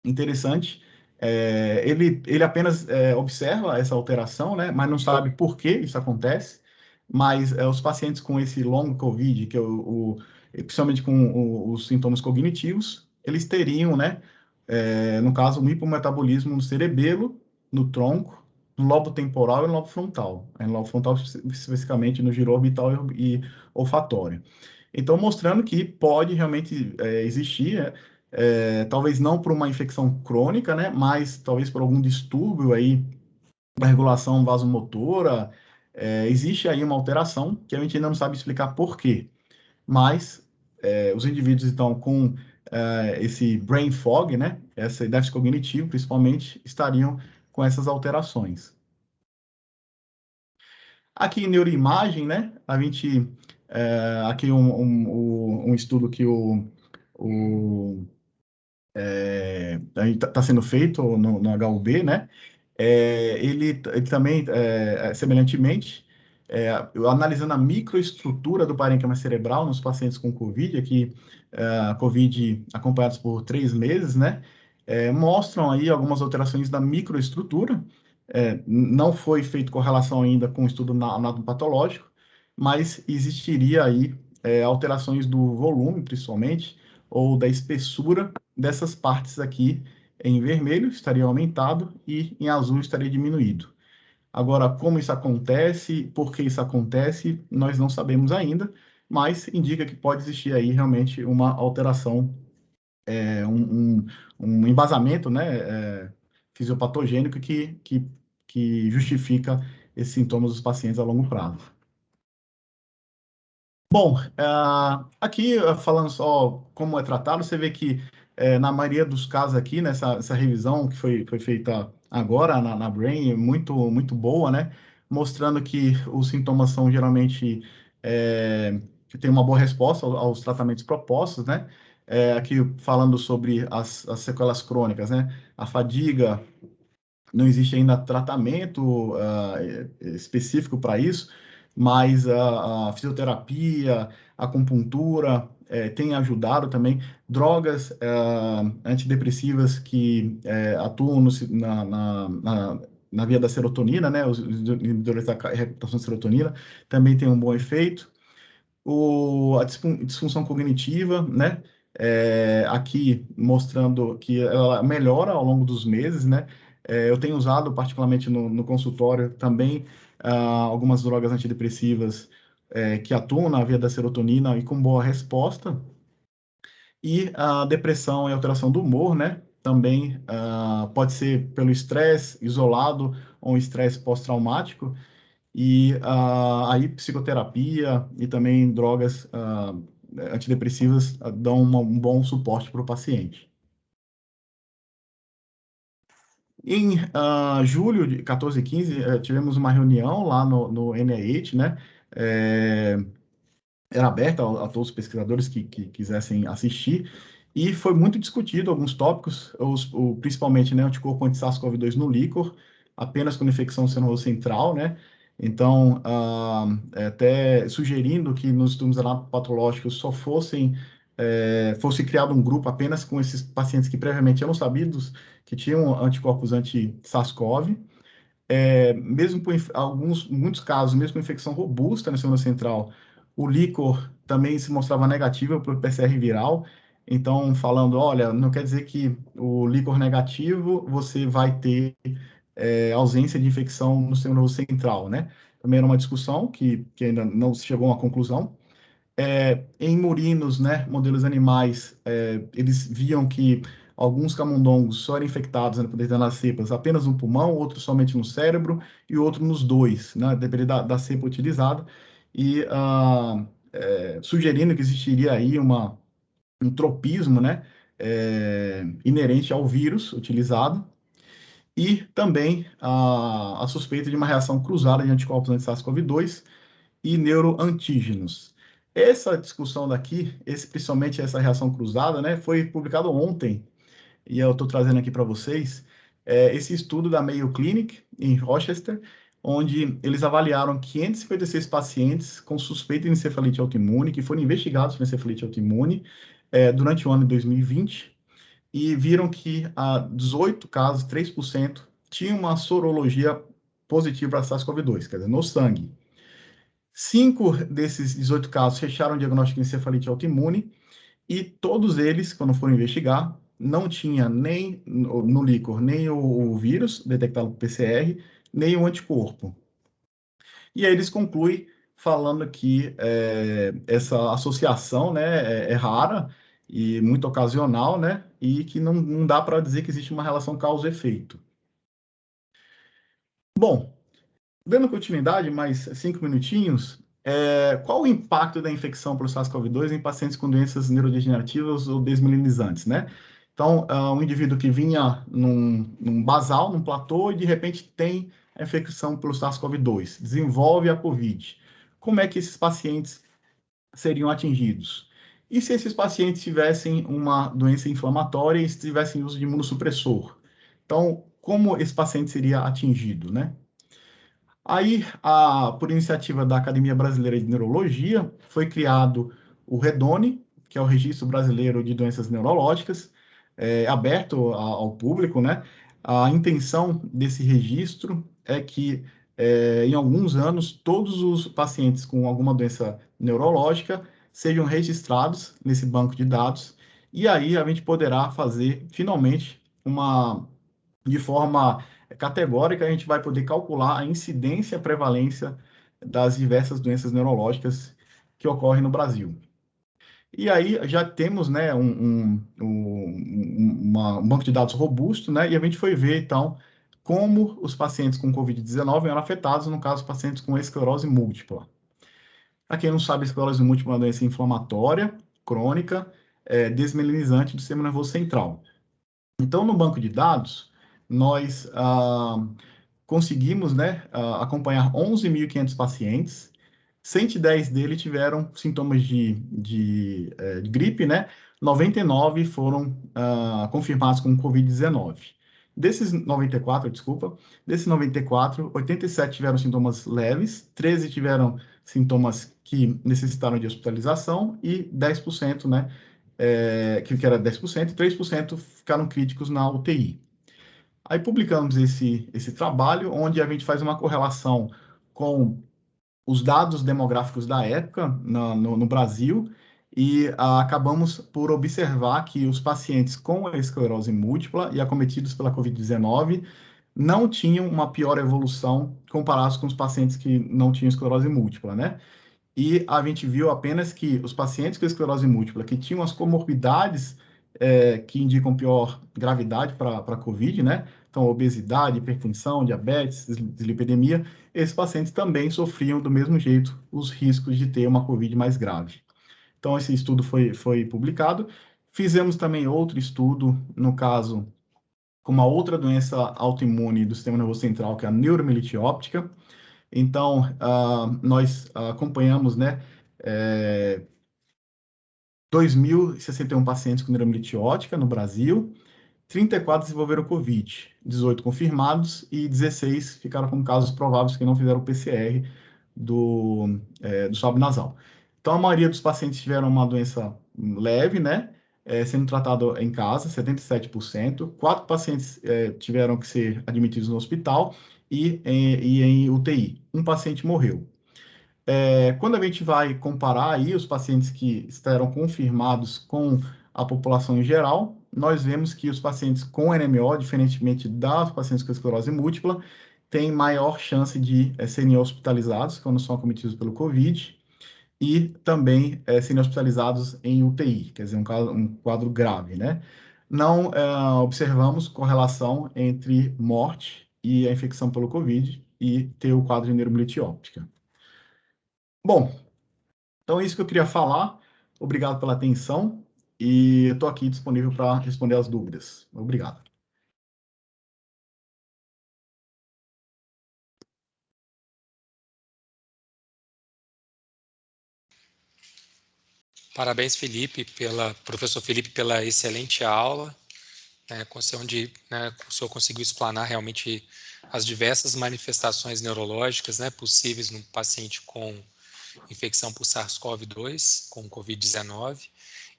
interessante. Ele apenas observa essa alteração, né, mas não sabe por que isso acontece. Mas os pacientes com esse long COVID, que é principalmente com os sintomas cognitivos, eles teriam, né, no caso, um hipometabolismo no cerebelo, no tronco, no lobo temporal e no lobo frontal. No lobo frontal, especificamente no giro orbital e olfatório. Então, mostrando que pode realmente existir, talvez não por uma infecção crônica, né, mas talvez por algum distúrbio aí da regulação vasomotora, existe aí uma alteração que a gente ainda não sabe explicar por quê, mas os indivíduos, então, com esse brain fog, né, esse déficit cognitivo, principalmente, estariam com essas alterações. Aqui em neuroimagem, né, a gente, aqui um estudo que está sendo feito no HUB, né, ele também, semelhantemente, analisando a microestrutura do parênquima cerebral nos pacientes com COVID, aqui, COVID acompanhados por 3 meses, né, mostram aí algumas alterações da microestrutura. Não foi feito correlação ainda com o estudo patológico, mas existiria aí alterações do volume, principalmente, ou da espessura dessas partes aqui. Em vermelho estaria aumentado e em azul estaria diminuído. Agora, como isso acontece, por que isso acontece, nós não sabemos ainda, mas indica que pode existir aí realmente uma alteração, um embasamento, né, fisiopatogênico que justifica esses sintomas dos pacientes a longo prazo. Bom, aqui falando só como é tratado, você vê que na maioria dos casos aqui, nessa revisão que foi feita agora na Brain, muito boa, né? Mostrando que os sintomas são geralmente que tem uma boa resposta aos tratamentos propostos, né? Aqui falando sobre as sequelas crônicas, né? A fadiga, não existe ainda tratamento específico para isso, mas a fisioterapia, a acupuntura tem ajudado também. Drogas antidepressivas que atuam na via da serotonina, né, os inibidores da recaptação de serotonina, também tem um bom efeito. A disfunção cognitiva, né, aqui mostrando que ela melhora ao longo dos meses, né. Eu tenho usado particularmente no consultório também algumas drogas antidepressivas que atuam na via da serotonina e com boa resposta. E a depressão e alteração do humor, né, também pode ser pelo estresse isolado ou estresse pós-traumático. E aí psicoterapia e também drogas antidepressivas dão um bom suporte para o paciente. Em julho de 14 e 15, tivemos uma reunião lá no NIH, né? Era aberta a todos os pesquisadores que quisessem assistir, e foi muito discutido alguns tópicos, principalmente, né, anticorpo anti-SARS-CoV-2 no líquor, apenas com infecção central, né? Então, até sugerindo que nos estudos patológicos só fosse criado um grupo apenas com esses pacientes que previamente eram sabidos que tinham anticorpos anti-SARS-CoV, mesmo por muitos casos, mesmo com infecção robusta na célula central, o líquor também se mostrava negativo para o PCR viral. Então, falando, olha, não quer dizer que o líquor negativo você vai ter ausência de infecção no sistema nervoso central, né? Também era uma discussão que ainda não se chegou a uma conclusão. Em murinos, né, modelos animais, eles viam que alguns camundongos só eram infectados, né, por determinadas cepas, apenas no pulmão, outros somente no cérebro e outro nos dois, né, dependendo da cepa utilizada, e sugerindo que existiria aí um tropismo, né, inerente ao vírus utilizado, e também a suspeita de uma reação cruzada de anticorpos anti-SARS-CoV-2 e neuroantígenos. Essa discussão daqui, principalmente essa reação cruzada, né, foi publicado ontem, e eu estou trazendo aqui para vocês, esse estudo da Mayo Clinic, em Rochester, onde eles avaliaram 556 pacientes com suspeita de encefalite autoimune, que foram investigados com encefalite autoimune durante o ano de 2020, e viram que 18 casos, 3%, tinham uma sorologia positiva para SARS-CoV-2, quer dizer, no sangue. 5 desses 18 casos fecharam o diagnóstico de encefalite autoimune, e todos eles, quando foram investigar, não tinha nem no líquor, nem o vírus detectado por PCR, nem o anticorpo. E aí eles concluem falando que essa associação, né, é rara e muito ocasional, né, e que não dá para dizer que existe uma relação causa-efeito. Bom, dando continuidade, mais 5 minutinhos, qual o impacto da infecção por SARS-CoV-2 em pacientes com doenças neurodegenerativas ou desmielinizantes, né? Então, um indivíduo que vinha num basal, num platô, e de repente tem a infecção pelo SARS-CoV-2, desenvolve a COVID. Como é que esses pacientes seriam atingidos? E se esses pacientes tivessem uma doença inflamatória e tivessem uso de imunossupressor? Então, como esse paciente seria atingido, né? Aí, por iniciativa da Academia Brasileira de Neurologia, foi criado o REDONE, que é o Registro Brasileiro de Doenças Neurológicas, aberto ao público, né? A intenção desse registro é que, em alguns anos, todos os pacientes com alguma doença neurológica sejam registrados nesse banco de dados, e aí a gente poderá fazer, finalmente, de forma categórica, a gente vai poder calcular a incidência e a prevalência das diversas doenças neurológicas que ocorrem no Brasil. E aí já temos, né, um banco de dados robusto, né, e a gente foi ver, então, como os pacientes com Covid-19 eram afetados, no caso, pacientes com esclerose múltipla. Para quem não sabe, esclerose múltipla é uma doença inflamatória, crônica, desmielinizante do sistema nervoso central. Então, no banco de dados, nós conseguimos, né, acompanhar 11.500 pacientes, 110 deles tiveram sintomas de gripe, né? 99 foram confirmados com Covid-19. Desses 94, 87 tiveram sintomas leves, 13 tiveram sintomas que necessitaram de hospitalização e 10%, né, que era 10%, e 3% ficaram críticos na UTI. Aí publicamos esse trabalho, onde a gente faz uma correlação com os dados demográficos da época no Brasil, e acabamos por observar que os pacientes com esclerose múltipla e acometidos pela Covid-19 não tinham uma pior evolução comparados com os pacientes que não tinham esclerose múltipla, né? E a gente viu apenas que os pacientes com esclerose múltipla, que tinham as comorbidades que indicam pior gravidade para a COVID, né? Então, obesidade, hipertensão, diabetes, dislipidemia, esses pacientes também sofriam do mesmo jeito os riscos de ter uma COVID mais grave. Então, esse estudo foi publicado. Fizemos também outro estudo, no caso, com uma outra doença autoimune do sistema nervoso central, que é a neuromielite óptica. Então, nós acompanhamos, né, 2.061 pacientes com neuromielite óptica no Brasil, 34 desenvolveram COVID, 18 confirmados e 16 ficaram com casos prováveis que não fizeram o PCR do swab nasal. Então, a maioria dos pacientes tiveram uma doença leve, né, sendo tratado em casa, 77%. 4 pacientes tiveram que ser admitidos no hospital e em UTI. Um paciente morreu. Quando a gente vai comparar aí os pacientes que estarão confirmados com a população em geral, nós vemos que os pacientes com NMO, diferentemente dos pacientes com esclerose múltipla, têm maior chance de serem hospitalizados quando são acometidos pelo COVID e também serem hospitalizados em UTI, quer dizer, um quadro grave, né? Não observamos correlação entre morte e a infecção pelo COVID e ter o quadro de neuromielite óptica. Bom, então é isso que eu queria falar. Obrigado pela atenção e estou aqui disponível para responder as dúvidas. Obrigado. Parabéns, professor Felipe, pela excelente aula, onde o senhor conseguiu explanar realmente as diversas manifestações neurológicas, possíveis num paciente com infecção por SARS-CoV-2, com Covid-19,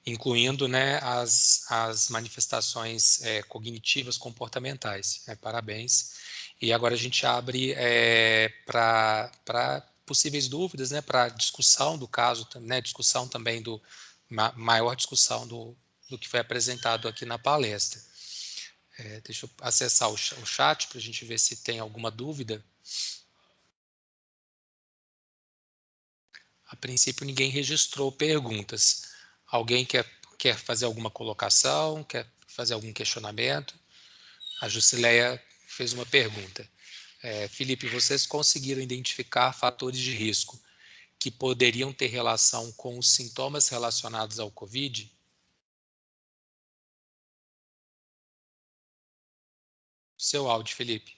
incluindo as manifestações cognitivas comportamentais. Parabéns. E agora a gente abre para possíveis dúvidas, para discussão do caso, discussão também maior discussão do que foi apresentado aqui na palestra. Deixa eu acessar o chat para a gente ver se tem alguma dúvida. A princípio, ninguém registrou perguntas. Alguém quer fazer alguma colocação, quer fazer algum questionamento? A Jusileia fez uma pergunta. Felipe, vocês conseguiram identificar fatores de risco que poderiam ter relação com os sintomas relacionados ao COVID? Seu áudio, Felipe.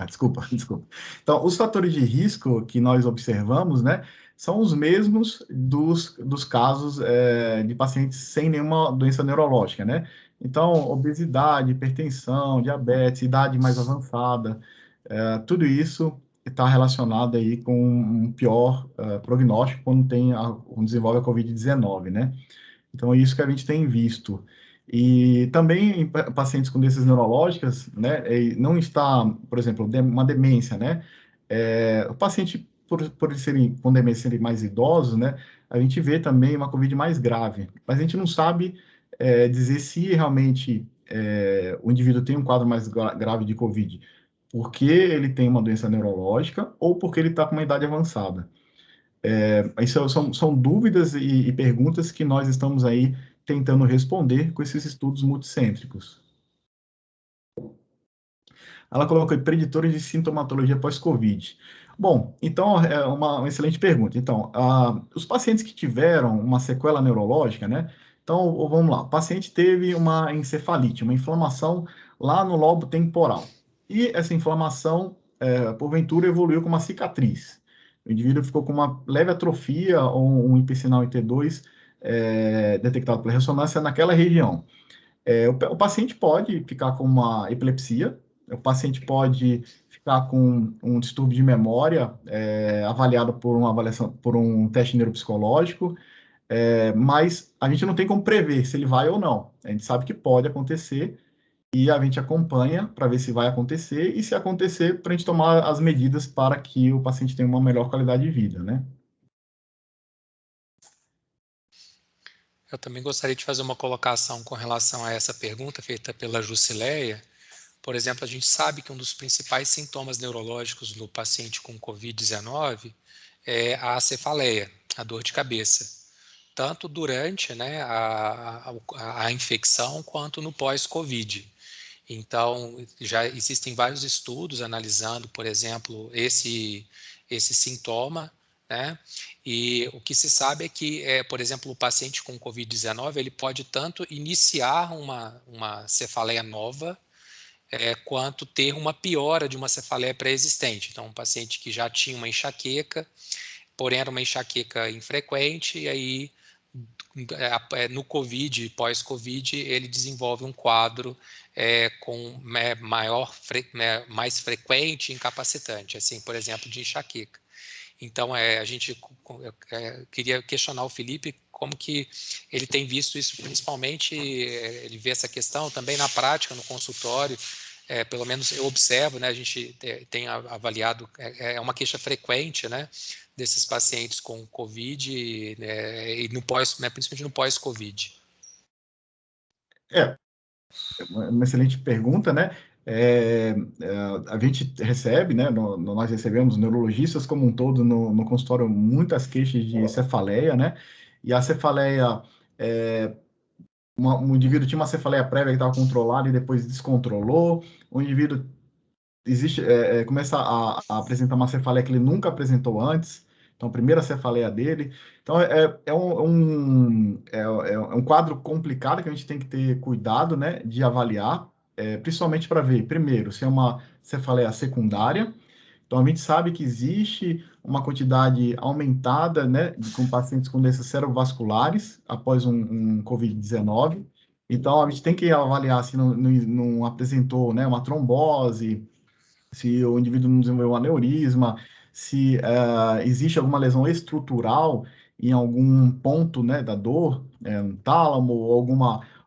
Desculpa. Então, os fatores de risco que nós observamos, são os mesmos dos casos de pacientes sem nenhuma doença neurológica, Então, obesidade, hipertensão, diabetes, idade mais avançada, tudo isso está relacionado aí com um pior prognóstico quando desenvolve a Covid-19, Então, é isso que a gente tem visto. E também em pacientes com doenças neurológicas, não está, por exemplo, uma demência, o paciente, por eles serem com demência, serem mais idosos, a gente vê também uma COVID mais grave. Mas a gente não sabe dizer se realmente o indivíduo tem um quadro mais grave de COVID porque ele tem uma doença neurológica ou porque ele está com uma idade avançada. Isso são dúvidas e perguntas que nós estamos aí tentando responder com esses estudos multicêntricos. Ela colocou preditores de sintomatologia pós-Covid. Bom, então, é uma excelente pergunta. Então, os pacientes que tiveram uma sequela neurológica, Então, vamos lá. O paciente teve uma encefalite, uma inflamação lá no lobo temporal. E essa inflamação, porventura, evoluiu com uma cicatriz. O indivíduo ficou com uma leve atrofia ou um hipersinal IT2 detectado pela ressonância naquela região. O paciente pode ficar com uma epilepsia, o paciente pode ficar com um distúrbio de memória, avaliado por um teste neuropsicológico, mas a gente não tem como prever se ele vai ou não. A gente sabe que pode acontecer e a gente acompanha para ver se vai acontecer e, se acontecer, para a gente tomar as medidas para que o paciente tenha uma melhor qualidade de vida, Eu também gostaria de fazer uma colocação com relação a essa pergunta feita pela Jusileia. Por exemplo, a gente sabe que um dos principais sintomas neurológicos no paciente com Covid-19 é a cefaleia, a dor de cabeça, tanto durante a infecção quanto no pós-Covid. Então, já existem vários estudos analisando, por exemplo, esse sintoma, E o que se sabe é que, por exemplo, o paciente com Covid-19, ele pode tanto iniciar uma cefaleia nova, quanto ter uma piora de uma cefaleia pré-existente. Então, um paciente que já tinha uma enxaqueca, porém era uma enxaqueca infrequente, e aí no COVID, pós-COVID, ele desenvolve um quadro com mais frequente e incapacitante, assim, por exemplo, de enxaqueca. Então, eu queria questionar o Felipe como que ele tem visto isso, principalmente, ele vê essa questão também na prática, no consultório, pelo menos eu observo, a gente tem avaliado, é uma queixa frequente, desses pacientes com COVID e no principalmente no pós-COVID. Uma excelente pergunta, a gente recebe, nós recebemos neurologistas como um todo no consultório muitas queixas de cefaleia, E a cefaleia, um indivíduo tinha uma cefaleia prévia que estava controlada e depois descontrolou. O indivíduo começa a apresentar uma cefaleia que ele nunca apresentou antes. Então, a primeira cefaleia dele. Então, é um quadro complicado que a gente tem que ter cuidado, né, de avaliar, principalmente para ver, primeiro, se é uma cefaleia secundária. Então, a gente sabe que existe uma quantidade aumentada, né, com pacientes com doenças cerebrovasculares após um Covid-19. Então, a gente tem que avaliar se não apresentou, né, uma trombose, se o indivíduo não desenvolveu um aneurisma, se existe alguma lesão estrutural em algum ponto, né, da dor, no tálamo, ou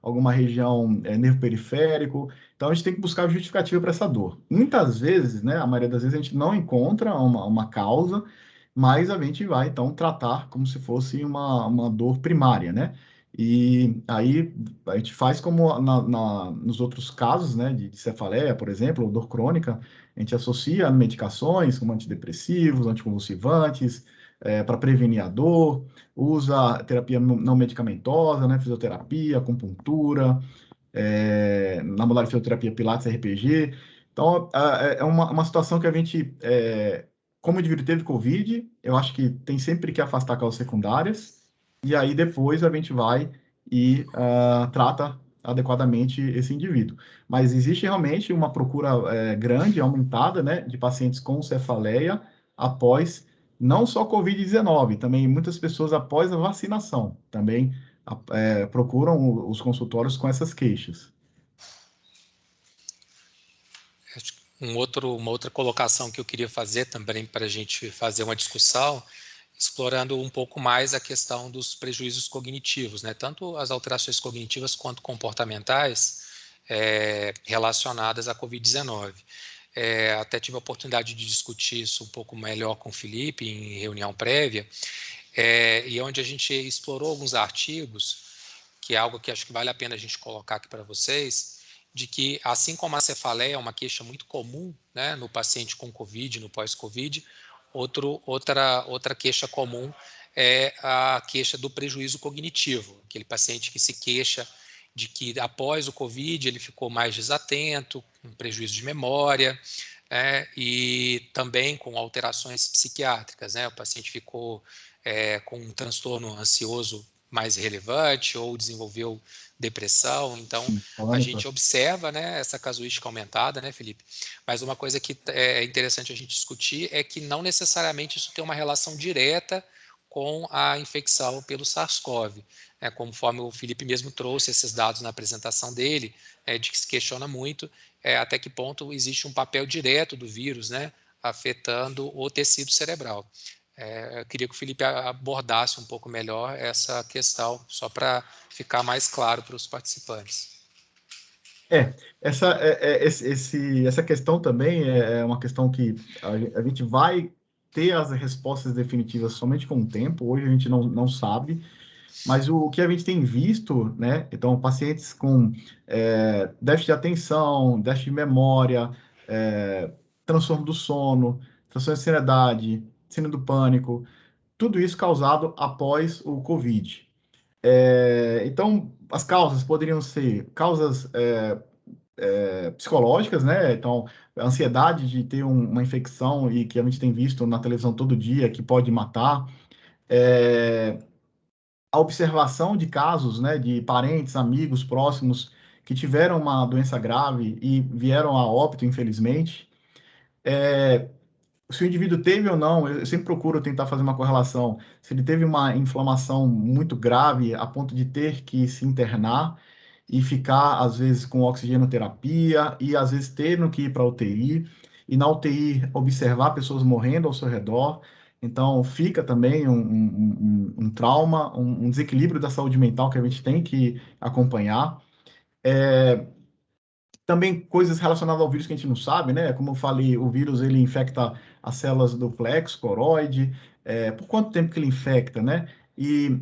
alguma região, nervo periférico. Então, a gente tem que buscar justificativa para essa dor. Muitas vezes, né, a maioria das vezes, a gente não encontra uma causa, mas a gente vai, então, tratar como se fosse uma dor primária, né? E aí a gente faz como nos outros casos, né, de cefaleia, por exemplo, ou dor crônica, a gente associa medicações como antidepressivos, anticonvulsivantes, para prevenir a dor, usa terapia não medicamentosa, né, fisioterapia, acupuntura, na modalidade de fisioterapia Pilates, RPG. Então, é uma situação que a gente, como o indivíduo teve Covid, eu acho que tem sempre que afastar causas secundárias, e aí depois a gente vai e trata adequadamente esse indivíduo. Mas existe realmente uma procura grande, aumentada, né, de pacientes com cefaleia após não só Covid-19, também muitas pessoas após a vacinação também procuram os consultórios com essas queixas. Uma outra colocação que eu queria fazer também para a gente fazer uma discussão, explorando um pouco mais a questão dos prejuízos cognitivos, né? Tanto as alterações cognitivas quanto comportamentais relacionadas à Covid-19. Até tive a oportunidade de discutir isso um pouco melhor com o Felipe em reunião prévia, e onde a gente explorou alguns artigos, que é algo que acho que vale a pena a gente colocar aqui para vocês, de que, assim como a cefaleia é uma queixa muito comum, né, no paciente com Covid, no pós-Covid, outra queixa comum é a queixa do prejuízo cognitivo, aquele paciente que se queixa de que após o Covid ele ficou mais desatento, com prejuízo de memória, e também com alterações psiquiátricas, né, o paciente ficou com um transtorno ansioso mais relevante ou desenvolveu depressão. Então, a gente observa, né, essa casuística aumentada, né, Felipe? Mas uma coisa que é interessante a gente discutir é que não necessariamente isso tem uma relação direta com a infecção pelo SARS-CoV. Conforme o Felipe mesmo trouxe esses dados na apresentação dele, de que se questiona muito até que ponto existe um papel direto do vírus, né, afetando o tecido cerebral. Eu queria que o Felipe abordasse um pouco melhor essa questão, só para ficar mais claro para os participantes. Essa questão também é uma questão que a gente vai ter as respostas definitivas somente com o tempo. Hoje a gente não sabe, mas o que a gente tem visto, né? Então, pacientes com déficit de atenção, déficit de memória, transtorno do sono, transtorno de ansiedade, síndrome do pânico, tudo isso causado após o Covid. Então, as causas poderiam ser causas psicológicas, né? Então, a ansiedade de ter uma infecção e que a gente tem visto na televisão todo dia, que pode matar. A observação de casos, né, de parentes, amigos próximos que tiveram uma doença grave e vieram a óbito, infelizmente. Se o indivíduo teve ou não, eu sempre procuro tentar fazer uma correlação. Se ele teve uma inflamação muito grave a ponto de ter que se internar e ficar, às vezes, com oxigenoterapia e, às vezes, tendo que ir para a UTI. E na UTI, observar pessoas morrendo ao seu redor. Então, fica também um trauma, um desequilíbrio da saúde mental que a gente tem que acompanhar. Também coisas relacionadas ao vírus que a gente não sabe, né? Como eu falei, o vírus ele infecta as células do plexo coroide. Por quanto tempo que ele infecta, né? E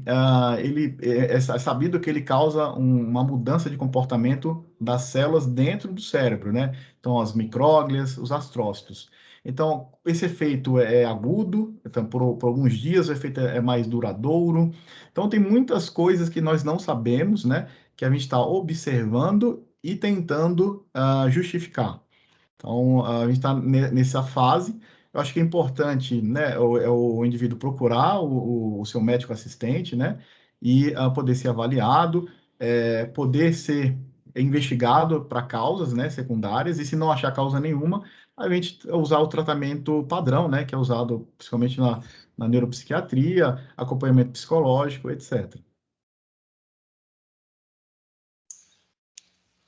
ele é sabido que ele causa uma mudança de comportamento das células dentro do cérebro, né? Então, as micróglias, os astrócitos. Então, esse efeito é agudo, então, por alguns dias o efeito é mais duradouro. Então, tem muitas coisas que nós não sabemos, né? Que a gente está observando e tentando justificar. Então, a gente está nessa fase eu acho que é importante, né, o indivíduo procurar o seu médico assistente, né, e poder ser avaliado, poder ser investigado para causas, né, secundárias, e se não achar causa nenhuma, a gente usar o tratamento padrão, né, que é usado principalmente na neuropsiquiatria, acompanhamento psicológico, etc.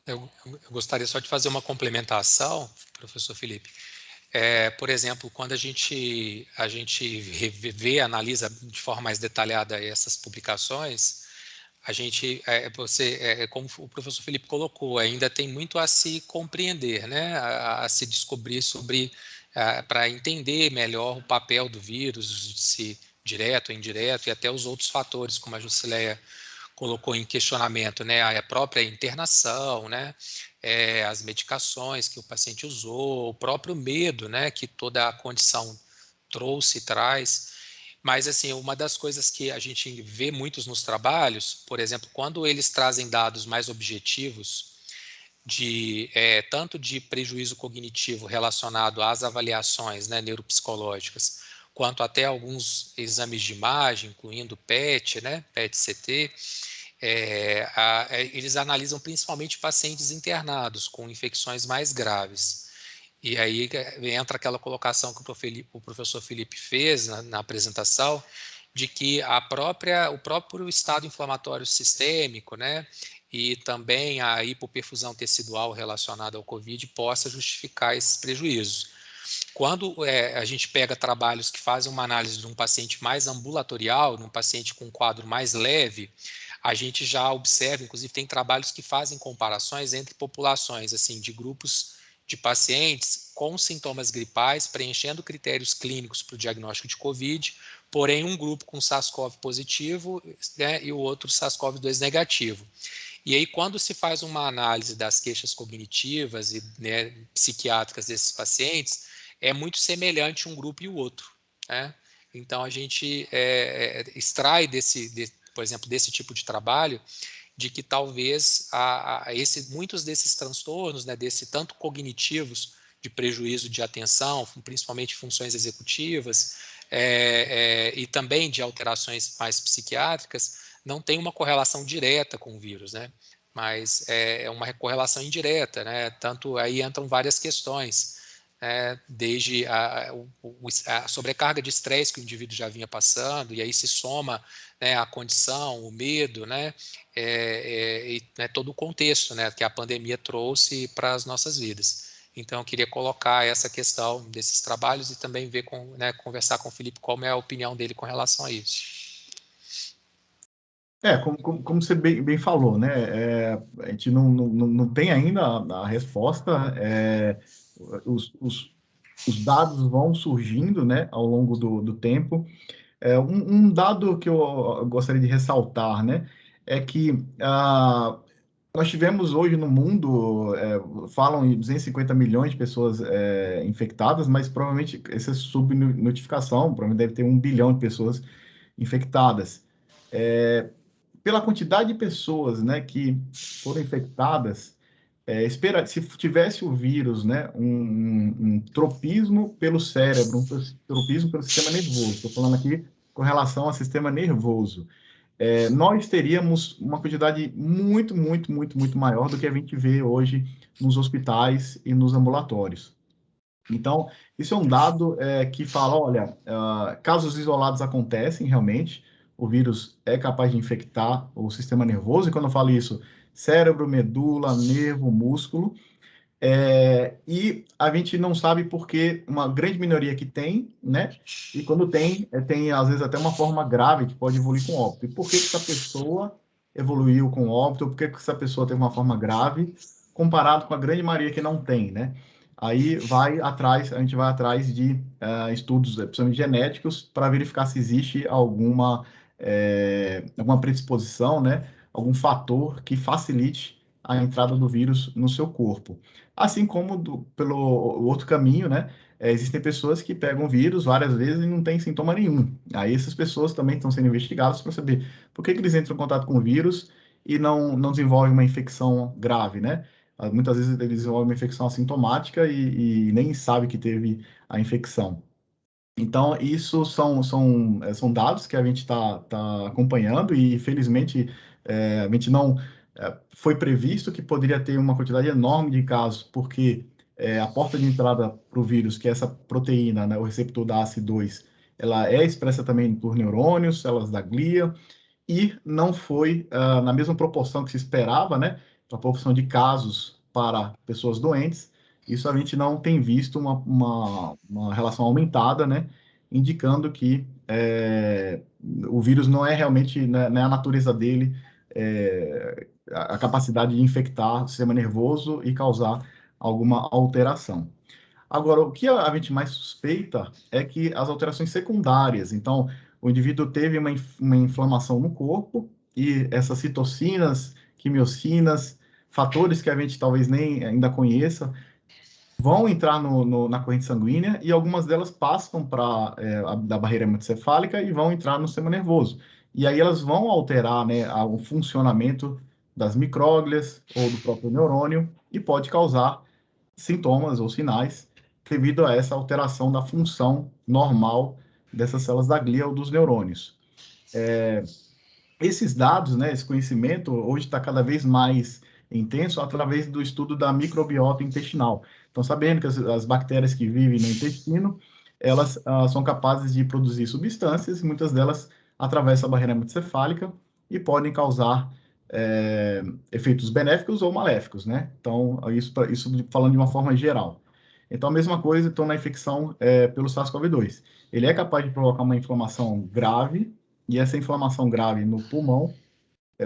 Eu gostaria só de fazer uma complementação, professor Felipe. Por exemplo, quando a gente vê, analisa de forma mais detalhada essas publicações, a gente, como o professor Felipe colocou, ainda tem muito a se compreender, né? A se descobrir sobre, para entender melhor o papel do vírus, se direto ou indireto, e até os outros fatores, como a Jusileia colocou em questionamento, né, a própria internação, né, as medicações que o paciente usou, o próprio medo, né, que toda a condição trouxe e traz. Mas, assim, uma das coisas que a gente vê muitos nos trabalhos, por exemplo, quando eles trazem dados mais objetivos, tanto de prejuízo cognitivo relacionado às avaliações, né, neuropsicológicas, quanto até alguns exames de imagem, incluindo PET, né, PET-CT, eles analisam principalmente pacientes internados com infecções mais graves. E aí entra aquela colocação que o professor Felipe fez na apresentação, de que o próprio estado inflamatório sistêmico, né, e também a hipoperfusão tecidual relacionada ao COVID possa justificar esses prejuízos. Quando a gente pega trabalhos que fazem uma análise de um paciente mais ambulatorial, num paciente com um quadro mais leve, a gente já observa, inclusive tem trabalhos que fazem comparações entre populações, assim, de grupos de pacientes com sintomas gripais, preenchendo critérios clínicos para o diagnóstico de COVID, porém um grupo com SARS-CoV positivo, né, e o outro SARS-CoV-2 negativo. E aí, quando se faz uma análise das queixas cognitivas e, né, psiquiátricas desses pacientes, é muito semelhante um grupo e o outro, né? Então, a gente extrai por exemplo, desse tipo de trabalho, de que talvez muitos desses transtornos, né, tanto cognitivos, de prejuízo de atenção, principalmente funções executivas, e também de alterações mais psiquiátricas, não tem uma correlação direta com o vírus, né? Mas é uma correlação indireta, né? Tanto aí entram várias questões, desde a sobrecarga de estresse que o indivíduo já vinha passando, e aí se soma, né, a condição, o medo, né, e, né, todo o contexto, né, que a pandemia trouxe para as nossas vidas. Então, eu queria colocar essa questão desses trabalhos e também ver, né, conversar com o Felipe qual é a opinião dele com relação a isso. Como você bem falou, né? A gente não tem ainda a resposta. Os dados vão surgindo, né, ao longo do tempo. Um dado que eu gostaria de ressaltar, né, é que nós tivemos hoje no mundo, falam em 250 milhões de pessoas infectadas, mas provavelmente essa subnotificação, provavelmente deve ter 1 bilhão de pessoas infectadas. Pela quantidade de pessoas, né, que foram infectadas, se tivesse o vírus, né, um tropismo pelo cérebro, um tropismo pelo sistema nervoso, estou falando aqui com relação ao sistema nervoso, nós teríamos uma quantidade muito, muito, muito, muito maior do que a gente vê hoje nos hospitais e nos ambulatórios. Então, isso é um dado que fala, olha, casos isolados acontecem realmente, o vírus é capaz de infectar o sistema nervoso, e quando eu falo isso, cérebro, medula, nervo, músculo, e a gente não sabe porque uma grande minoria que tem, né? E quando tem às vezes até uma forma grave que pode evoluir com óbito. E por que essa pessoa evoluiu com óbito? Por que essa pessoa teve uma forma grave comparado com a grande maioria que não tem, né? Aí a gente vai atrás de estudos, principalmente genéticos, para verificar se existe alguma predisposição, né? Algum fator que facilite a entrada do vírus no seu corpo. Assim como pelo outro caminho, né? Existem pessoas que pegam vírus várias vezes e não tem sintoma nenhum. Aí essas pessoas também estão sendo investigadas para saber por que eles entram em contato com o vírus e não desenvolvem uma infecção grave, né? Muitas vezes eles desenvolvem uma infecção assintomática e nem sabe que teve a infecção. Então, isso são dados que a gente tá acompanhando e, felizmente, a gente não foi previsto que poderia ter uma quantidade enorme de casos, porque a porta de entrada para o vírus, que é essa proteína, né, o receptor da ACE2, ela é expressa também por neurônios, células da glia, e não foi na mesma proporção que se esperava, né, a proporção de casos para pessoas doentes. Isso a gente não tem visto uma relação aumentada, né, indicando que o vírus não é realmente, né, não é a natureza dele, a capacidade de infectar o sistema nervoso e causar alguma alteração. Agora, o que a gente mais suspeita é que as alterações secundárias. Então, o indivíduo teve uma inflamação no corpo e essas citocinas, quimiocinas, fatores que a gente talvez nem ainda conheça, vão entrar na corrente sanguínea e algumas delas passam para da barreira hematocefálica e vão entrar no sistema nervoso. E aí elas vão alterar, né, o funcionamento das micróglias ou do próprio neurônio e pode causar sintomas ou sinais devido a essa alteração da função normal dessas células da glia ou dos neurônios. Esses dados, né, esse conhecimento, hoje está cada vez mais intenso através do estudo da microbiota intestinal. Então, sabendo que as bactérias que vivem no intestino, elas são capazes de produzir substâncias, e muitas delas atravessam a barreira hematocefálica e podem causar efeitos benéficos ou maléficos, né? Então, isso falando de uma forma geral. Então, a mesma coisa, então, na infecção pelo SARS-CoV-2. Ele é capaz de provocar uma inflamação grave, e essa inflamação grave no pulmão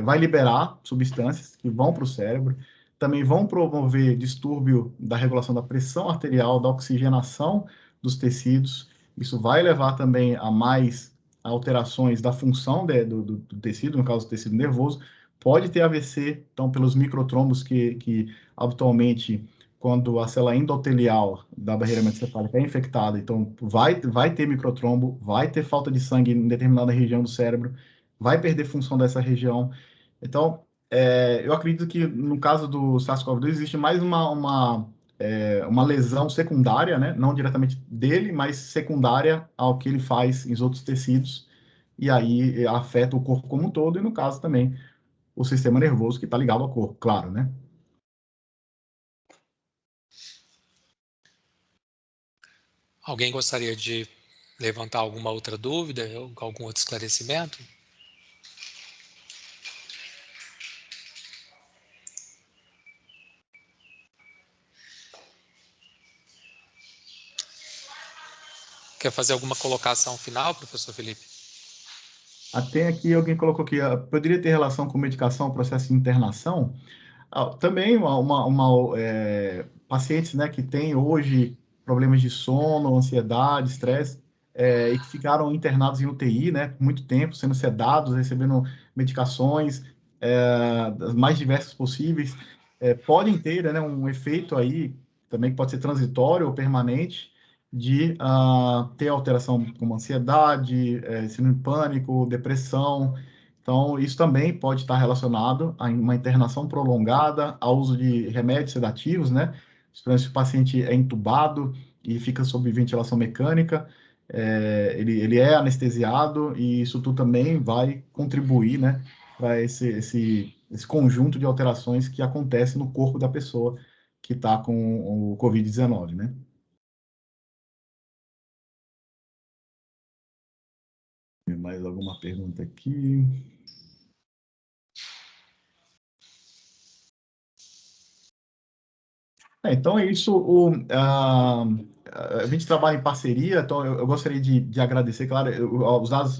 vai liberar substâncias que vão para o cérebro, também vão promover distúrbio da regulação da pressão arterial, da oxigenação dos tecidos. Isso vai levar também a mais alterações da função do tecido, no caso do tecido nervoso. Pode ter AVC, então, pelos microtrombos que habitualmente, quando a célula endotelial da barreira hematocefálica é infectada, então vai ter microtrombo, vai ter falta de sangue em determinada região do cérebro, vai perder função dessa região. Então, eu acredito que no caso do SARS-CoV-2 existe mais uma lesão secundária, né? Não diretamente dele, mas secundária ao que ele faz em outros tecidos, e aí afeta o corpo como um todo, e no caso também o sistema nervoso que está ligado ao corpo, claro, né? Alguém gostaria de levantar alguma outra dúvida, algum outro esclarecimento? Quer fazer alguma colocação final, professor Felipe? Até aqui alguém colocou que poderia ter relação com medicação, processo de internação. Também pacientes, né, que têm hoje problemas de sono, ansiedade, estresse, e que ficaram internados em UTI, né, por muito tempo, sendo sedados, recebendo medicações, das mais diversas possíveis, podem ter, né, um efeito aí, também que pode ser transitório ou permanente, de ter alteração como ansiedade, síndrome de pânico, depressão. Então, isso também pode estar relacionado a uma internação prolongada, ao uso de remédios sedativos, né? Se o paciente é entubado e fica sob ventilação mecânica, ele é anestesiado, e isso tudo também vai contribuir, né, para esse conjunto de alterações que acontece no corpo da pessoa que está com o Covid-19, né? Mais alguma pergunta aqui? Então é isso. A gente trabalha em parceria, então eu gostaria de agradecer, claro,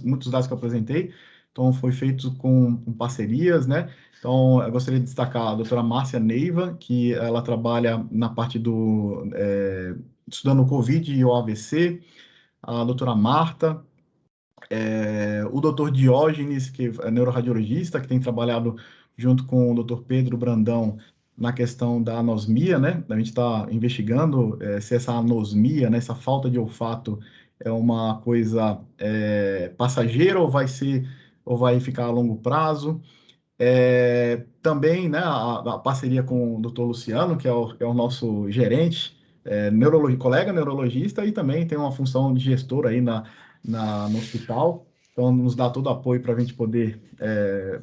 muitos dados que eu apresentei, então foi feito com parcerias, né? Então eu gostaria de destacar a doutora Márcia Neiva, que ela trabalha na parte estudando o COVID e o AVC, a doutora Marta, o doutor Diógenes, que é neuroradiologista, que tem trabalhado junto com o doutor Pedro Brandão na questão da anosmia, né? A gente está investigando se essa anosmia, né, essa falta de olfato é uma coisa passageira ou vai ficar a longo prazo. Também, né, a parceria com o doutor Luciano, que é o nosso gerente colega neurologista e também tem uma função de gestor aí no hospital. Então, nos dá todo o apoio para a gente poder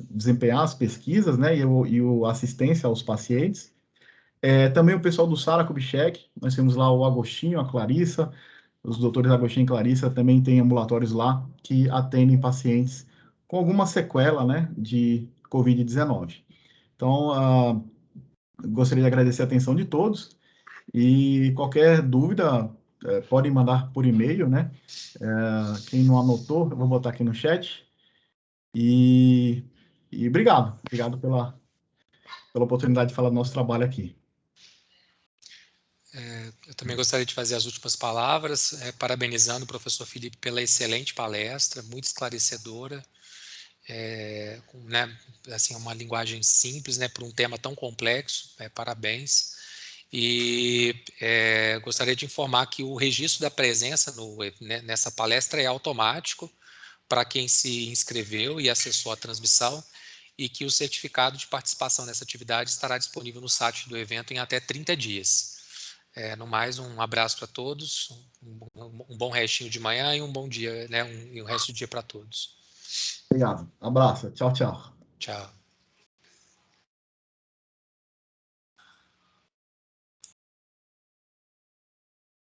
desempenhar as pesquisas, né, e a assistência aos pacientes. Também o pessoal do Sara Kubitschek, nós temos lá o Agostinho, a Clarissa, os doutores Agostinho e Clarissa também têm ambulatórios lá que atendem pacientes com alguma sequela, né, de Covid-19. Então, gostaria de agradecer a atenção de todos e qualquer dúvida podem mandar por e-mail, né? Quem não anotou, eu vou botar aqui no chat. E obrigado pela oportunidade de falar do nosso trabalho aqui. Eu também gostaria de fazer as últimas palavras, parabenizando o professor Felipe pela excelente palestra, muito esclarecedora, né, assim, uma linguagem simples, né, para um tema tão complexo. Parabéns. E gostaria de informar que o registro da presença nessa palestra é automático para quem se inscreveu e acessou a transmissão, e que o certificado de participação nessa atividade estará disponível no site do evento em até 30 dias. No mais, um abraço para todos, um bom restinho de manhã e um bom dia, né, e o resto do dia para todos. Obrigado. Abraço. Tchau, tchau. Tchau.